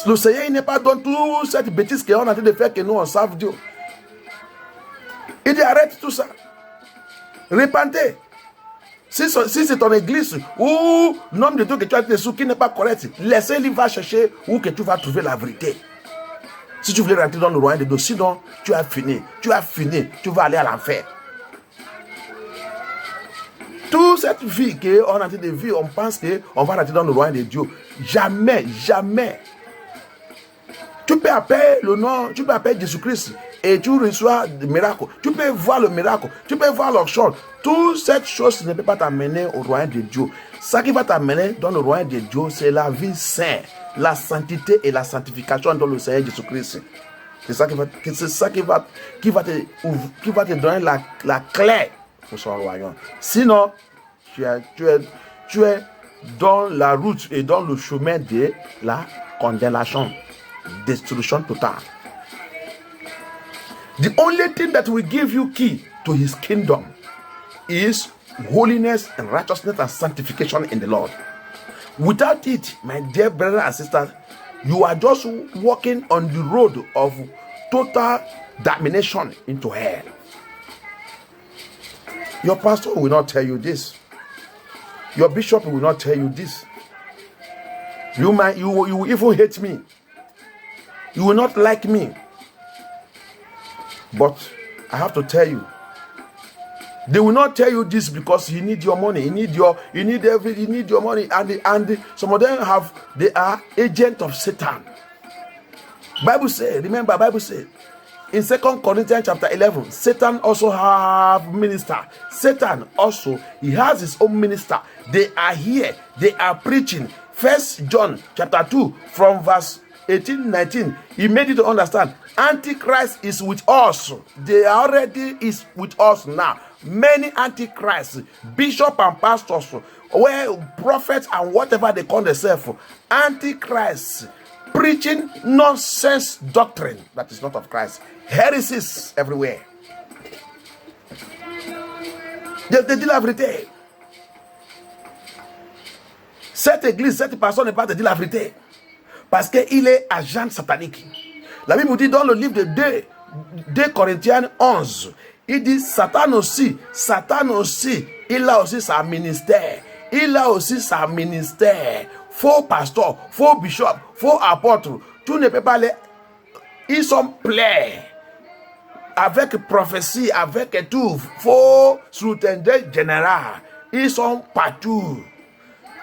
Le Seigneur n'est pas dans toute cette bêtise qu'on est en train de faire que nous on savent Dieu. Il dit arrête tout ça. Repentez. Si c'est ton église ou l'homme de Dieu que tu as dessous qui n'est pas correct, laissez-le va chercher où que tu vas trouver la vérité. Si tu voulais rentrer dans le royaume de Dieu, sinon tu as fini, tu vas aller à l'enfer. Toute cette vie qu'on est en train de vivre, on pense qu'on va rentrer dans le royaume de Dieu. Jamais, jamais. Tu peux appeler le nom, tu peux appeler Jésus-Christ et tu reçois des miracles. Tu peux voir le miracle, tu peux voir leur chose. Toute cette chose ne peut pas t'amener au royaume de Dieu. Ce qui va t'amener dans le royaume de Dieu, c'est la vie sainte, la sainteté et la sanctification dans le Seigneur Jésus-Christ. C'est ça qui va te donner la clé pour son royaume. Sinon, tu es dans la route et dans le chemin de la condamnation, destruction totale. The only thing that will give you key to his kingdom is holiness and righteousness and sanctification in the Lord. Without it, my dear brothers and sisters, you are just walking on the road of total damnation into hell. Your pastor will not tell you this. Your bishop will not tell you this. You will even hate me. You will not like me. But I have to tell you, they will not tell you this because he need your money. He need your money. And some of them they are agents of Satan. Bible says in 2 Corinthians chapter 11, Satan also have minister. Satan also, he has his own minister. They are here. They are preaching. 1 John chapter 2 from verse 18-19. He made you to understand. Antichrist is with us. They already is with us now. Many antichrists, bishop and pastors, where prophets and whatever they call themselves, antichrists, preaching nonsense doctrine that is not of Christ. Heresies everywhere. They disent la vérité. Cette église, cette personne n'est pas de dire la vérité. Parce qu'il est agent satanique. La Bible dit dans le livre de 2 Corinthiens 11, il dit Satan aussi, il a aussi sa ministère. Faux pasteur, faux bishop, faux apôtre, tout ne peut pas les... Ils sont pleins. Avec prophétie, avec tout, faux soutien-de général. Ils sont partout.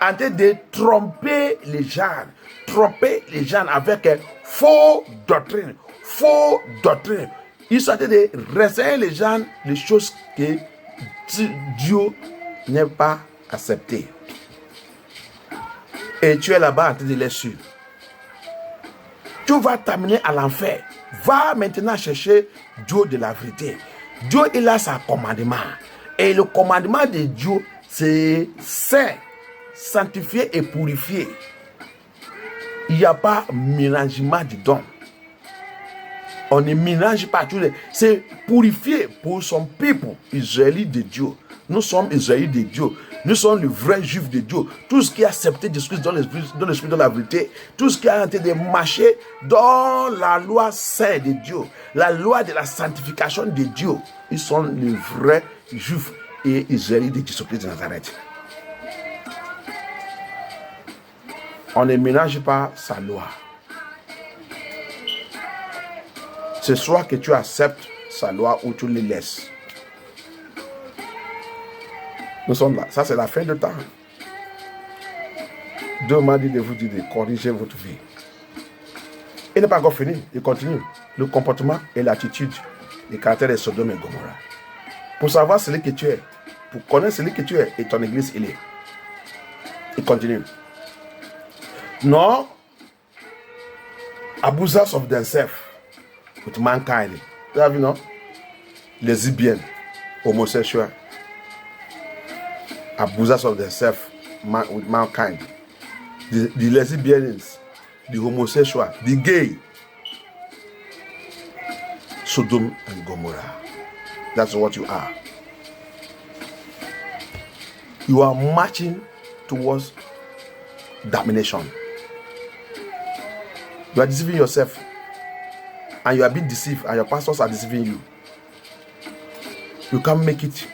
En train de tromper les gens avec faux doctrine. Ils sont en train de renseigner les gens les choses que Dieu n'est pas accepté. Et tu es là-bas en train de les suivre. Tu vas t'amener à l'enfer. Va maintenant chercher Dieu de la vérité. Dieu, il a sa commandement. Et le commandement de Dieu, c'est saint, sanctifié et purifié. Il n'y a pas mélangement dedans. On ne mélange pas tout. C'est purifié pour son peuple israélite de Dieu. Nous sommes Israélites de Dieu. Nous sommes les vrais juifs de Dieu. Tout ce qui a accepté Jésus-Christ dans l'esprit de la vérité, tout ce qui a été de marcher dans la loi sainte de Dieu, la loi de la sanctification de Dieu, ils sont les vrais juifs et Israélites de Jésus-Christ de Nazareth. On ne mélange pas sa loi. C'est soit que tu acceptes sa loi ou tu le laisses. Nous sommes là. Ça, c'est la fin de temps. Dieu m'a dit de vous dire de corriger votre vie. Il n'est pas encore fini. Il continue. Le comportement et l'attitude, les caractères de Sodome et Gomorrah. Pour savoir celui que tu es, pour connaître celui que tu es et ton église, il est. Il continue. No abusers of themselves with mankind. You have, lesbian, homosexual, abusers of themselves with mankind. The lesbians, the homosexual, the gay, Sodom and Gomorrah. That's what you are. You are marching towards damnation. You are deceiving yourself, and you are being deceived, and your pastors are deceiving you. You can't make it.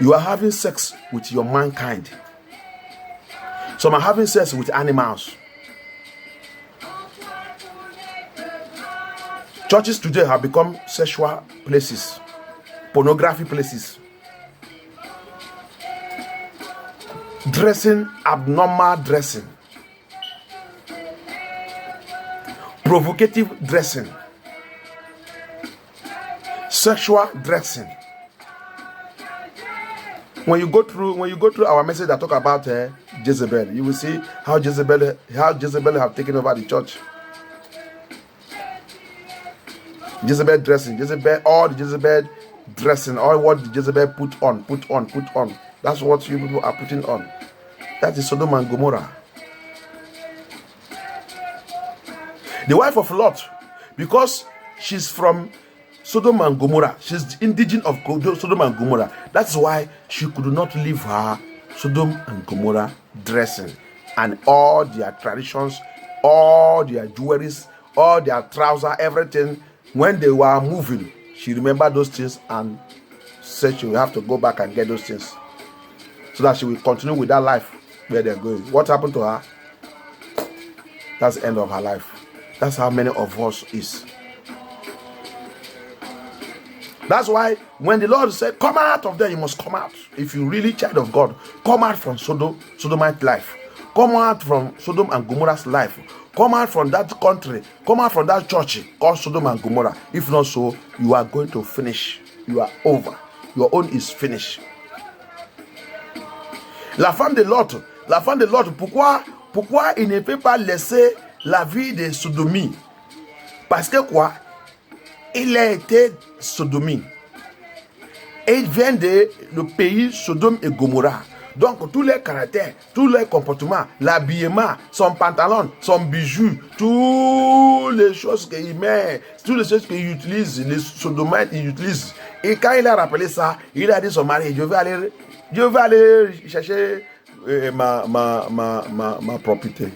You are having sex with your mankind. Some are having sex with animals. Churches today have become sexual places, pornography places. Dressing, abnormal dressing, provocative dressing, sexual dressing. When you go through our message that talk about Jezebel, you will see how Jezebel have taken over the church. Jezebel dressing, all the Jezebel dressing, all what the Jezebel put on. That's what you people are putting on. That is Sodom and Gomorrah. The wife of Lot, because she's from Sodom and Gomorrah, she's indigenous of Sodom and Gomorrah. That's why she could not leave her Sodom and Gomorrah dressing and all their traditions, all their jewelries, all their trousers, everything. When they were moving, she remembered those things and said she will have to go back and get those things so that she will continue with that life where they're going. What happened to her? That's the end of her life. That's how many of us is. That's why when the Lord said, come out of there, you must come out. If you really child of God, come out from Sodomite life. Come out from Sodom and Gomorrah's life. Come out from that country. Come out from that church called Sodom and Gomorrah. If not so, you are going to finish. You are over. Your own is finished. La femme de l'autre, pourquoi il ne peut pas laisser la vie de sodomie? Parce que quoi? Il a été sodomie. Et il vient de le pays Sodome et Gomorrah. Donc tous les caractères, tous les comportements, l'habillement, son pantalon, son bijou, toutes les choses qu'il met, toutes les choses qu'il utilise, les sodomites ils utilisent. Et quand il a rappelé ça, il a dit à son mari, je vais aller chercher ma propriété.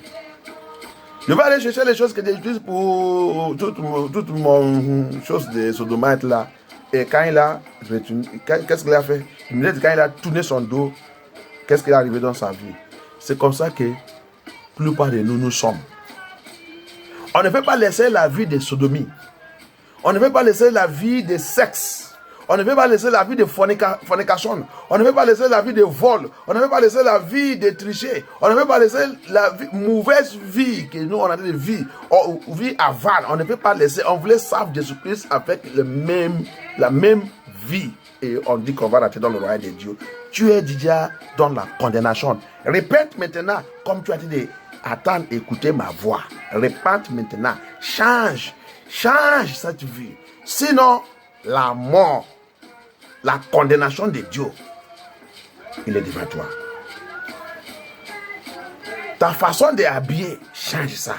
Je vais aller chercher les choses que j'utilise pour toute mon chose de sodomite là. Et quand il a retourné, qu'est-ce qu'il a fait? Quand il a tourné son dos, qu'est-ce qui est arrivé dans sa vie? C'est comme ça que la plupart de nous sommes. On ne peut pas laisser la vie de sodomie. On ne peut pas laisser la vie de sexe. On ne peut pas laisser la vie de fornication. On ne peut pas laisser la vie de vol. On ne peut pas laisser la vie de tricher. On ne peut pas laisser la mauvaise vie que nous on a de vie. Vie avant. On ne peut pas laisser. On voulait servir Jésus-Christ avec la même vie. Et on dit qu'on va rentrer dans le royaume de Dieu. Tu es déjà dans la condamnation. Répète maintenant, comme tu as dit, attends, écoutez ma voix. Répète maintenant. Change cette vie. Sinon, la mort, la condamnation de Dieu, il est devant toi. Ta façon de habiller, change ça.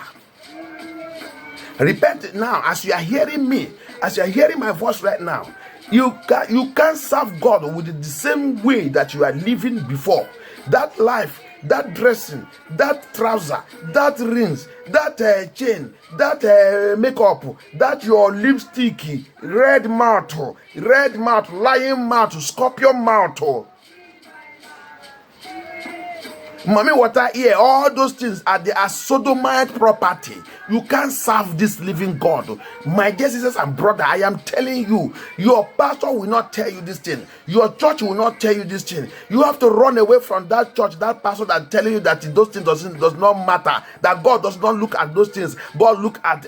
Répète now, as you are hearing me, as you are hearing my voice right now, you can't serve God with the same way that you are living before. That life, that dressing, that trouser, that rings, that chain, that makeup, that your lipstick, red mouth, lion mouth, scorpion mouth, mommy water ear, all those things are sodomite property. You can't serve this living God. My dear sisters and brother, I am telling you, your pastor will not tell you this thing. Your church will not tell you this thing. You have to run away from that church, that pastor that telling you that those things does not matter, that God does not look at those things. God look at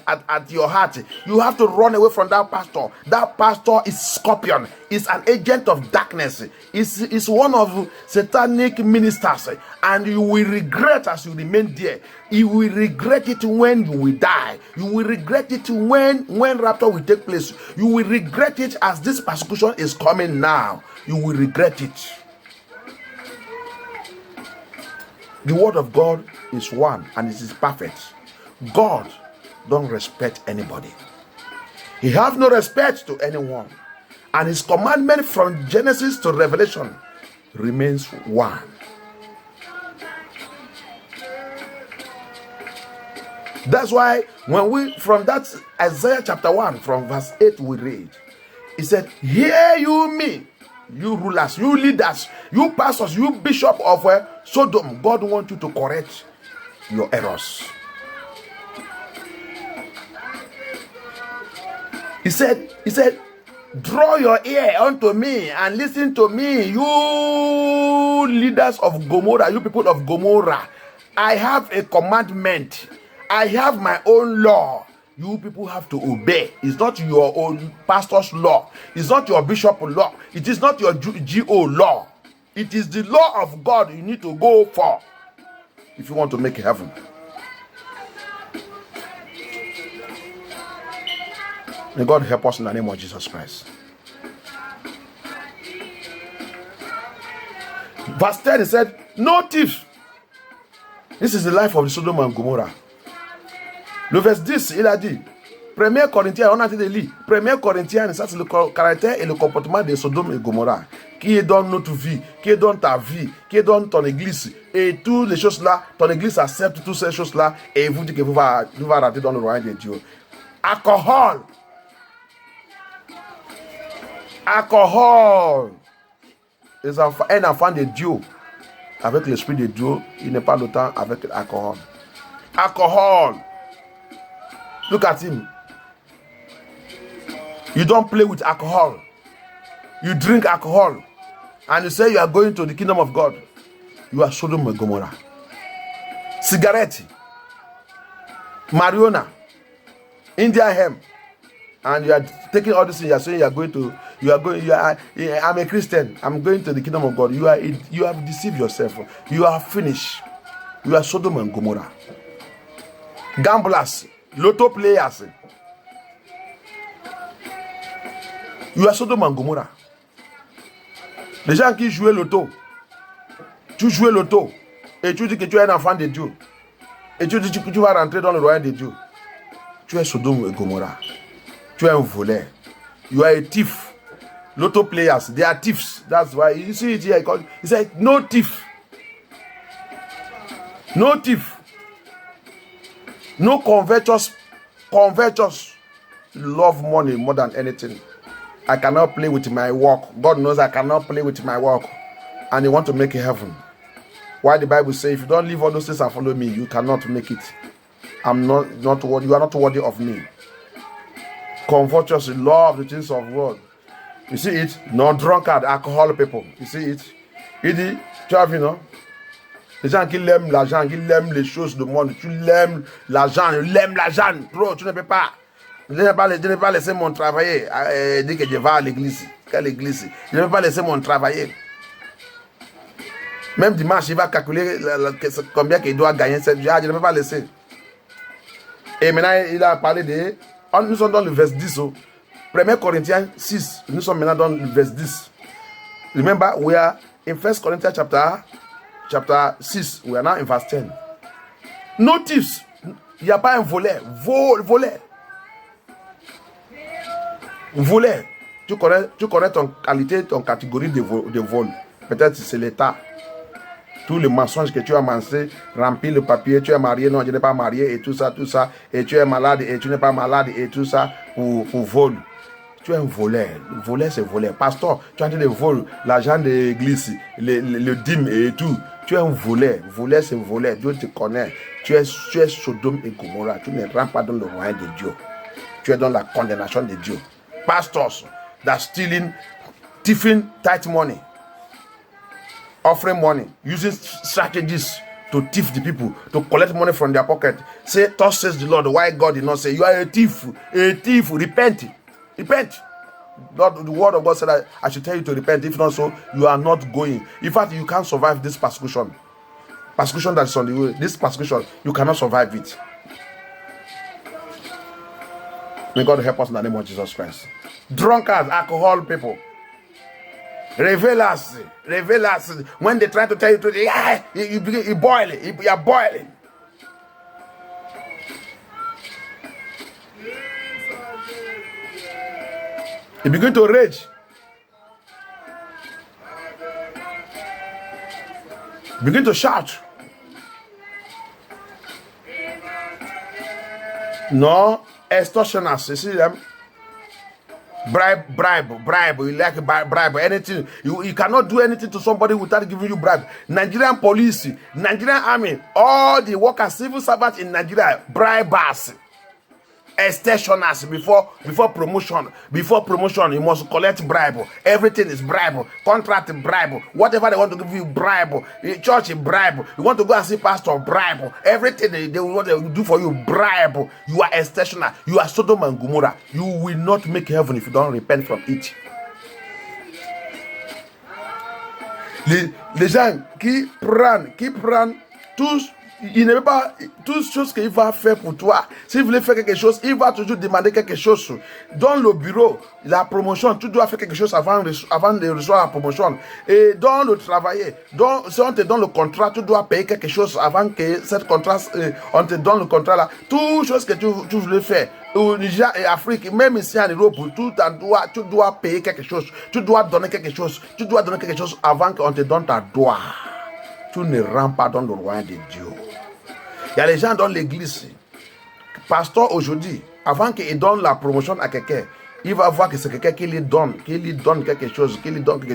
your heart. You have to run away from that pastor. That pastor is scorpion. Is an agent of darkness. Is one of satanic ministers, and you will regret as you remain there. You will regret it when you will die. You will regret it when rapture will take place. You will regret it as this persecution is coming now. You will regret it. The word of God is one and it is perfect. God don't respect anybody. He have no respect to anyone. And his commandment from Genesis to Revelation remains one. That's why when we, from that Isaiah chapter 1, from verse 8 we read, he said, hear you me, you rulers, you leaders, you pastors, you bishop of Sodom. God wants you to correct your errors. He said, draw your ear unto me and listen to me, you leaders of Gomorrah, you people of Gomorrah. I have a commandment. I have my own law. You people have to obey. It's not your own pastor's law. It's not your bishop law. It is not your GO law. It is the law of God you need to go for if you want to make heaven. May God help us in the name of Jesus Christ. Verse 10, he said, no thief. This is the life of the Sodom and Gomorrah. Le verset 10, il a dit, 1 Corinthiens, on a dit de lire, 1 Corinthiens, ça c'est le caractère et le comportement de Sodome et Gomorrah, qui est dans notre vie, qui est dans ta vie, qui est dans ton église, et toutes les choses là, ton église accepte toutes ces choses là, et vous dit que vous va rentrer dans le royaume de Dieu. Alcool. Un enfant de Dieu, avec l'esprit de Dieu, il n'est pas longtemps avec l'alcool. Alcohol. Look at him. You don't play with alcohol. You drink alcohol. And you say you are going to the kingdom of God. You are Sodom and Gomorrah. Cigarette. Marijuana. Indian hemp. And you are taking all this things. You are saying I'm a Christian. I'm going to the kingdom of God. You have deceived yourself. You are finished. You are Sodom and Gomorrah. Gamblers. Lotto players. You are Sodom and Gomorrah. Les gens qui jouent l'auto. Tu joues l'auto. Et tu dis que tu es un enfant de Dieu. Et tu dis que tu vas rentrer dans le royaume de Dieu. Tu es Sodom et Gomorrah. Tu es un voleur. You are a thief. Lotto players, they are thieves. That's why you see it here. He said, no thief. No thief. No covetous. Covetous love money more than anything. I cannot play with my work. God knows I cannot play with my work. And you want to make a heaven. Why the Bible says, if you don't leave all those things and follow me, you cannot make it. I'm not worthy. You are not worthy of me. Covetous love the things of God. You see it? Non drunkard, alcohol people. You see it? Il dit, tu as vu, non? Les gens qui aiment l'argent, qui aiment les choses du monde, tu l'aimes l'argent, bro, tu ne peux pas. Je ne peux pas laisser mon travailler. Dit que je vais à l'église. Quelle église? Je ne peux pas laisser mon travailler. Même dimanche, il va calculer combien il doit gagner cette vie. Je ne peux pas laisser. Et maintenant, il a parlé de... Nous sommes dans le verset 10. 1 Corinthiens 6. Nous sommes maintenant dans le verset 10. Remember, we are in 1 Corinthians chapter 6. We are now in verse 10. No thieves. Il n'y a pas un voleur. Voleur. Voleur. Tu connais ton qualité, ton catégorie de vol. Peut-être c'est l'État. Tous les mensonges que tu as mangé, remplir le papier, tu es marié, non, je n'ai pas marié, et tout ça, et tu es malade, et tu n'es pas malade, et tout ça, pour vol. Tu es un voleur. Voleur, c'est voleur. Pasteur, tu es en train de voler l'argent de l'église, le dîme et tout. Tu es un voleur. Voleur, c'est voleur. Dieu te connaît. Tu es Sodome et Gomorrah. Tu ne rentres pas dans le royaume de Dieu. Tu es dans la condamnation de Dieu. Pastors that stealing, thieving tight money, offering money, using strategies to thief the people, to collect money from their pocket. Say, thus says the Lord. Why God did not say, you are a thief, repent. Repent. Lord, the word of God said that I should tell you to repent. If not so, you are not going. In fact, you can't survive this persecution. Persecution that is on the way. This persecution, you cannot survive it. May God help us in the name of Jesus Christ. Drunkards, alcohol people. Revelers. When they try to tell you to, you boil it. You are boiling. You begin to rage. Begin to shout. No, extortioners. You see them? Bribe. You like bribe anything. You cannot do anything to somebody without giving you bribe. Nigerian police, Nigerian army, all the workers, civil servants in Nigeria, bribers. Extortioners before promotion. Before promotion, you must collect bribe. Everything is bribe. Contract bribe. Whatever they want to give you, bribe. Church bribe. You want to go and see pastor, bribe. Everything they want to do for you, bribe. You are extortioner. You are Sodom and Gomorrah. You will not make heaven if you don't repent from it. Les gens qui prennent tous. Il ne veut pas toutes choses qu'il va faire pour toi. S'il voulait faire quelque chose, il va toujours demander quelque chose. Dans le bureau, la promotion, tu dois faire quelque chose avant de recevoir la promotion. Et dans le travail, si on te donne le contrat, tu dois payer quelque chose avant que cette contrat, on te donne le contrat là. Toutes choses que tu voulais faire. Au Niger et Afrique, même ici en Europe, tu dois payer quelque chose. Tu dois donner quelque chose. Tu dois donner quelque chose avant qu'on te donne ta droit. Tu ne rentres pas dans le royaume de Dieu. Il y a les gens dans l'église. Pasteur aujourd'hui, avant qu'il donne la promotion à quelqu'un, il va voir que c'est quelqu'un qui lui donne quelque chose,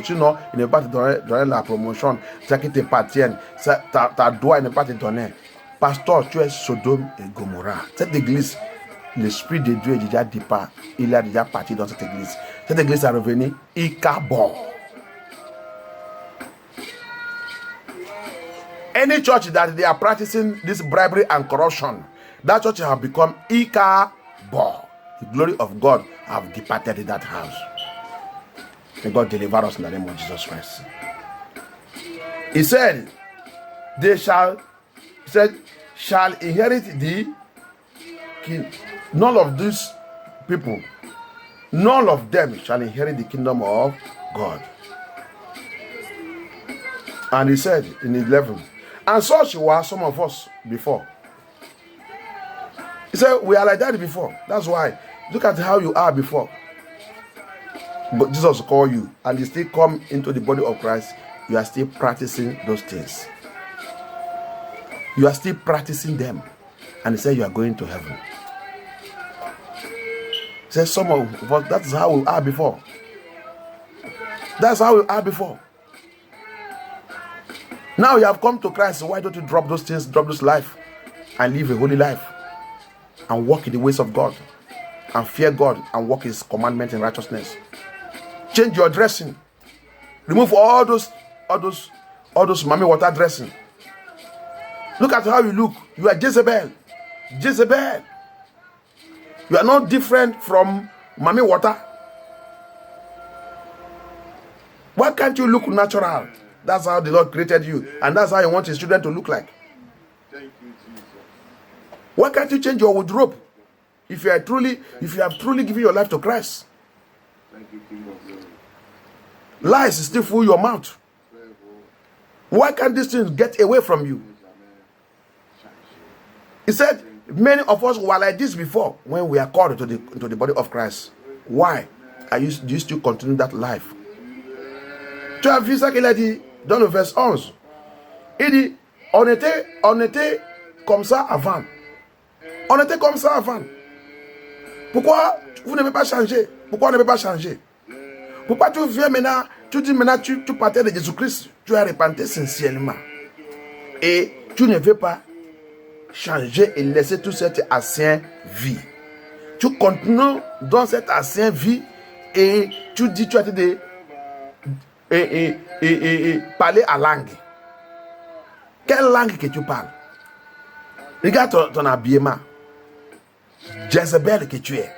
sinon il ne va pas te donner la promotion, ça qui t'appartient, ta droit ne va pas te donner. Pasteur, tu es Sodome et Gomorrah. Cette église, l'Esprit de Dieu est déjà départ, il a déjà parti dans cette église. Cette église est revenue Ichabod. Any church that they are practicing this bribery and corruption, that church have become Ichabod. The glory of God have departed in that house. May God deliver us in the name of Jesus Christ. He said, shall inherit the king. None of these people, none of them shall inherit the kingdom of God. And he said in 11, and such were some of us before. He said, we are like that before. That's why. Look at how you are before. But Jesus called you, and you still come into the body of Christ. You are still practicing those things. You are still practicing them. And he said, you are going to heaven. He said, some of us, that's how we are before. That's how we are before. Now you have come to Christ, so why don't you drop those things, drop this life, and live a holy life, and walk in the ways of God, and fear God, and walk His commandments in righteousness. Change your dressing. Remove all those mommy water dressing. Look at how you look. You are Jezebel. Jezebel. You are not different from mommy water. Why can't you look natural? That's how the Lord created you, and that's how He wants His children to look like. Thank you, Jesus. Why can't you change your wardrobe if you have truly given your life to Christ? Thank you, Jesus. Lies still fill your mouth. Why can't these things get away from you? He said, many of us were like this before when we are called into the body of Christ. Why do you still continue that life? Tu as vu ça qu'il a dit dans le verset 11. Il dit, on était comme ça avant. On était comme ça avant. Pourquoi vous ne pouvez pas changer? Pourquoi on ne peut pas changer? Pourquoi tu viens maintenant, tu dis maintenant tu partais de Jésus-Christ, tu as repenté sincèrement. Et tu ne veux pas changer et laisser toute cette ancienne vie. Tu continues dans cette ancienne vie et tu dis, tu as été parler à langue. Quelle langue que tu parles? Regarde ton habillement. Jézabel que tu es.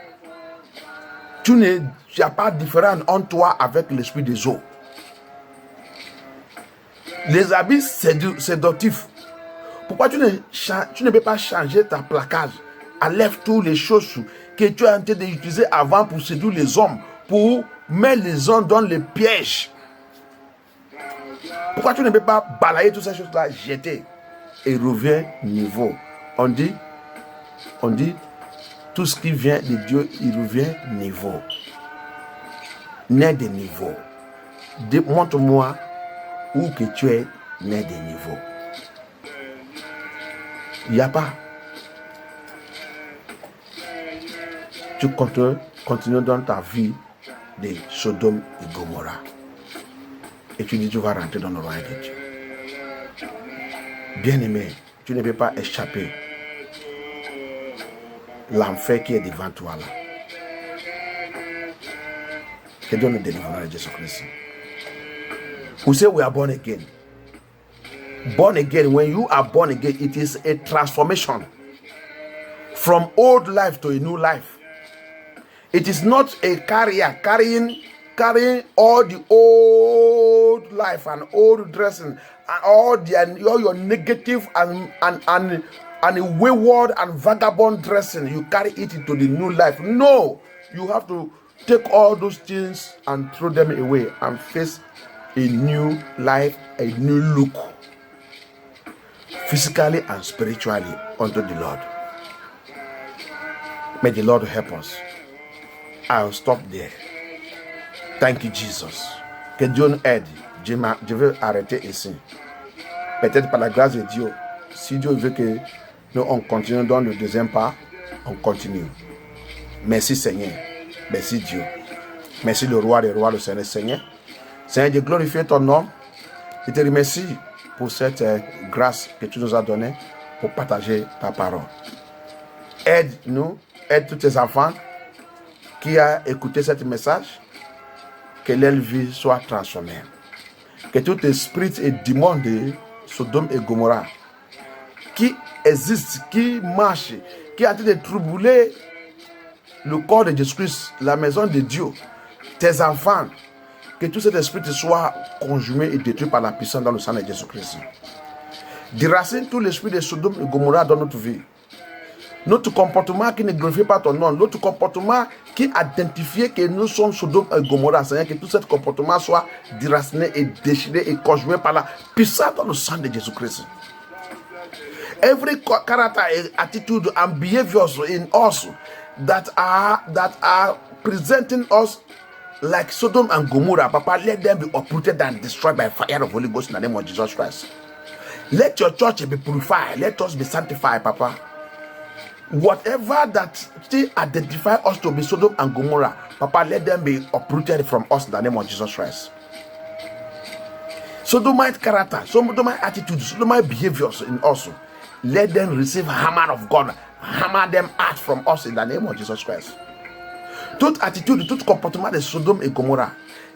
Tu n'as pas différent en toi avec l'esprit des eaux. Les habits séductifs. Pourquoi tu ne peux pas changer ta placage? Enlève toutes les choses que tu as en train d'utiliser avant pour séduire les hommes, pour mettre les hommes dans les pièges. Pourquoi tu ne peux pas balayer toutes ces choses-là, jeter et reviens niveau? On dit, tout ce qui vient de Dieu, il revient niveau. Né de niveau. Montre-moi où que tu es né de niveau. Il n'y a pas. Tu continues dans ta vie de Sodome et Gomorrah. Et tu dis tu vas rentrer dans le royaume de Dieu. Bien-aimé, tu ne peux pas échapper l'enfer qui est devant toi là. Que Dieu nous délivre de Jésus-Christ. We say we are born again. Born again, when you are born again, it is a transformation from old life to a new life. It is not a carrier carrying all the old life and old dressing and all your negative and wayward and vagabond dressing. You carry it into the new life. No, you have to take all those things and throw them away and face a new life, a new look, physically and spiritually unto the Lord. May the Lord help us. I'll stop there. Thank you, Jesus. Que Dieu nous aide. Je vais arrêter ici. Peut-être par la grâce de Dieu, si Dieu veut que nous on continue dans le deuxième pas, on continue. Merci Seigneur. Merci Dieu. Merci le roi des rois, le Seigneur. Seigneur, je glorifie ton nom. Je te remercie pour cette grâce que tu nous as donnée pour partager ta parole. Aide-nous, aide tous tes enfants qui ont écouté ce message, que leur vie soit transformée. Que tout esprit et démon de Sodome et Gomorrah qui existe, qui marche, qui a été de troubler le corps de Jésus-Christ, la maison de Dieu, tes enfants, que tout cet esprit soit conjumé et détruit par la puissance dans le sang de Jésus-Christ. Déracine tout l'esprit de Sodome et Gomorrah dans notre vie. Notre comportement qui ne glorifie pas ton nom, notre comportement qui identifie que nous sommes Sodome et Gomorrah, Seigneur, que tout ce comportement soit déraciné et déchiré et conjumé par la puissance dans le sang de Jésus-Christ. Every character, attitude and behaviors in us that are presenting us like Sodom and Gomorrah, Papa, let them be uprooted and destroyed by fire of Holy Ghost in the name of Jesus Christ. Let your church be purified. Let us be sanctified, Papa. Whatever that still identify us to be Sodom and Gomorrah, Papa, let them be uprooted from us in the name of Jesus Christ. Sodomite character, Sodomite attitudes, Sodomite behaviors in us, let them receive hammer of God. Hammer them out from us in the name of Jesus Christ. Toute attitude, tout comportement de Sodome et Gomorrah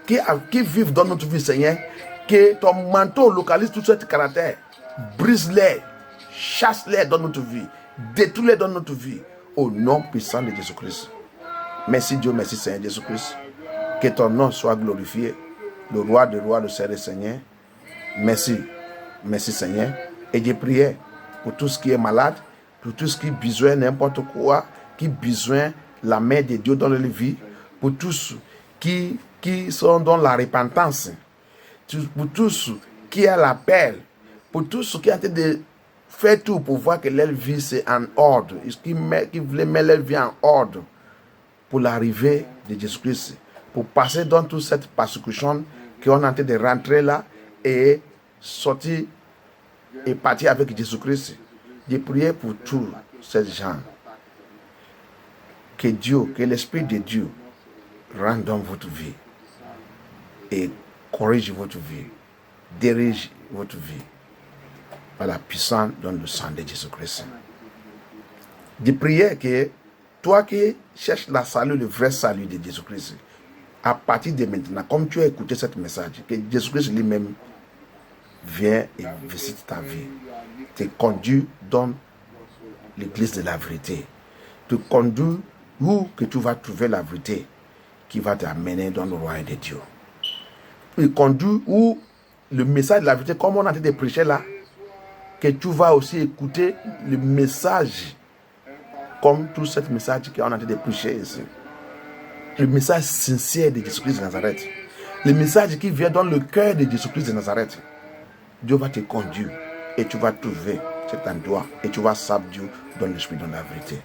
qui vivent dans notre vie, Seigneur, que ton manteau localise tout ce caractère, brise-les, chasse-les dans notre vie, détruis-les dans notre vie, au nom puissant de Jésus-Christ. Merci Dieu, merci Seigneur Jésus-Christ. Que ton nom soit glorifié, le roi des rois, le Seigneur des seigneurs. Merci, merci Seigneur. Et je prie pour tout ce qui est malade, pour tout ce qui a besoin n'importe quoi, qui a besoin la main de Dieu dans leur vie, pour tous qui sont dans la repentance, pour tous qui ont l'appel, pour tous qui ont été de faire tout pour voir que leur vie c'est en ordre, qui voulaient mettre leur vie en ordre pour l'arrivée de Jésus-Christ, pour passer dans toute cette persécution qu'on est en train de rentrer là et sortir et partir avec Jésus-Christ. Je prie pour tous ces gens. Que Dieu, que l'Esprit de Dieu rentre dans votre vie et corrige votre vie, dirige votre vie. par la puissance dans le sang de Jésus-Christ. Des prières que toi qui cherches la salut, le vrai salut de Jésus-Christ, à partir de maintenant, comme tu as écouté ce message, que Jésus-Christ lui-même vient et visite ta vie, te conduit dans l'église de la vérité, te conduit où que tu vas trouver la vérité qui va t'amener dans le royaume de Dieu. Il conduit où le message de la vérité, comme on a en train de prêcher là, que tu vas aussi écouter le message, comme tout ce message qu'on est en train de prêcher ici. Le message sincère de Jésus-Christ de Nazareth. Le message qui vient dans le cœur de Jésus-Christ de Nazareth. Dieu va te conduire et tu vas trouver cet endroit et tu vas servir Dieu dans l'esprit, dans la vérité.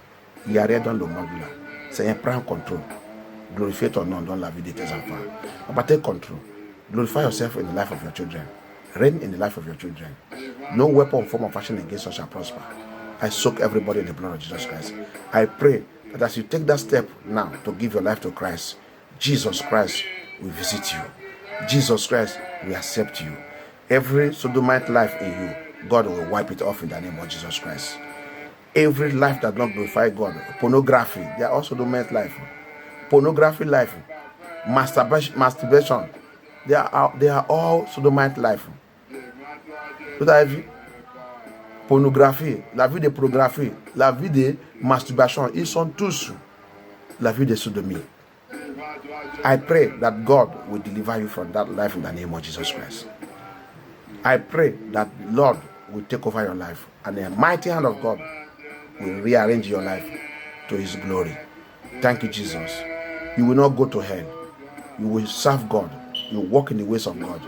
Il n'y a rien dans le monde là. Seigneur, prends contrôle. Glorifie ton nom dans la vie de tes enfants. Papa, take control. Glorify yourself in the life of your children. Reign in the life of your children. No weapon form of fashion against us shall prosper. I soak everybody in the blood of Jesus Christ. I pray that as you take that step now to give your life to Christ, Jesus Christ will visit you. Jesus Christ will accept you. Every sodomite life in you, God will wipe it off in the name of Jesus Christ. Every life that does not glorify God, pornography, they are also sodomite life. Pornography life, masturbation, they are all sodomite life. Tout à fait. Pornographie, la vie de pornographie, la vie de masturbation, ils sont tous la vie de sodomie. I pray that God will deliver you from that life in the name of Jesus Christ. I pray that Lord will take over your life and the mighty hand of God will rearrange your life to His glory. Thank you, Jesus. You will not go to hell. You will serve God. You will walk in the ways of God.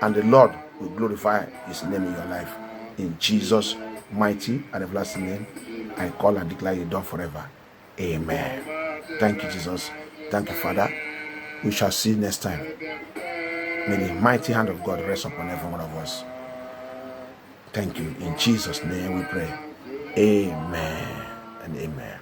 And the Lord will glorify His name in your life. In Jesus' mighty and everlasting name, I call and declare you done forever. Amen. Thank you, Jesus. Thank you, Father. We shall see you next time. May the mighty hand of God rest upon every one of us. Thank you. In Jesus' name we pray. Amen and amen.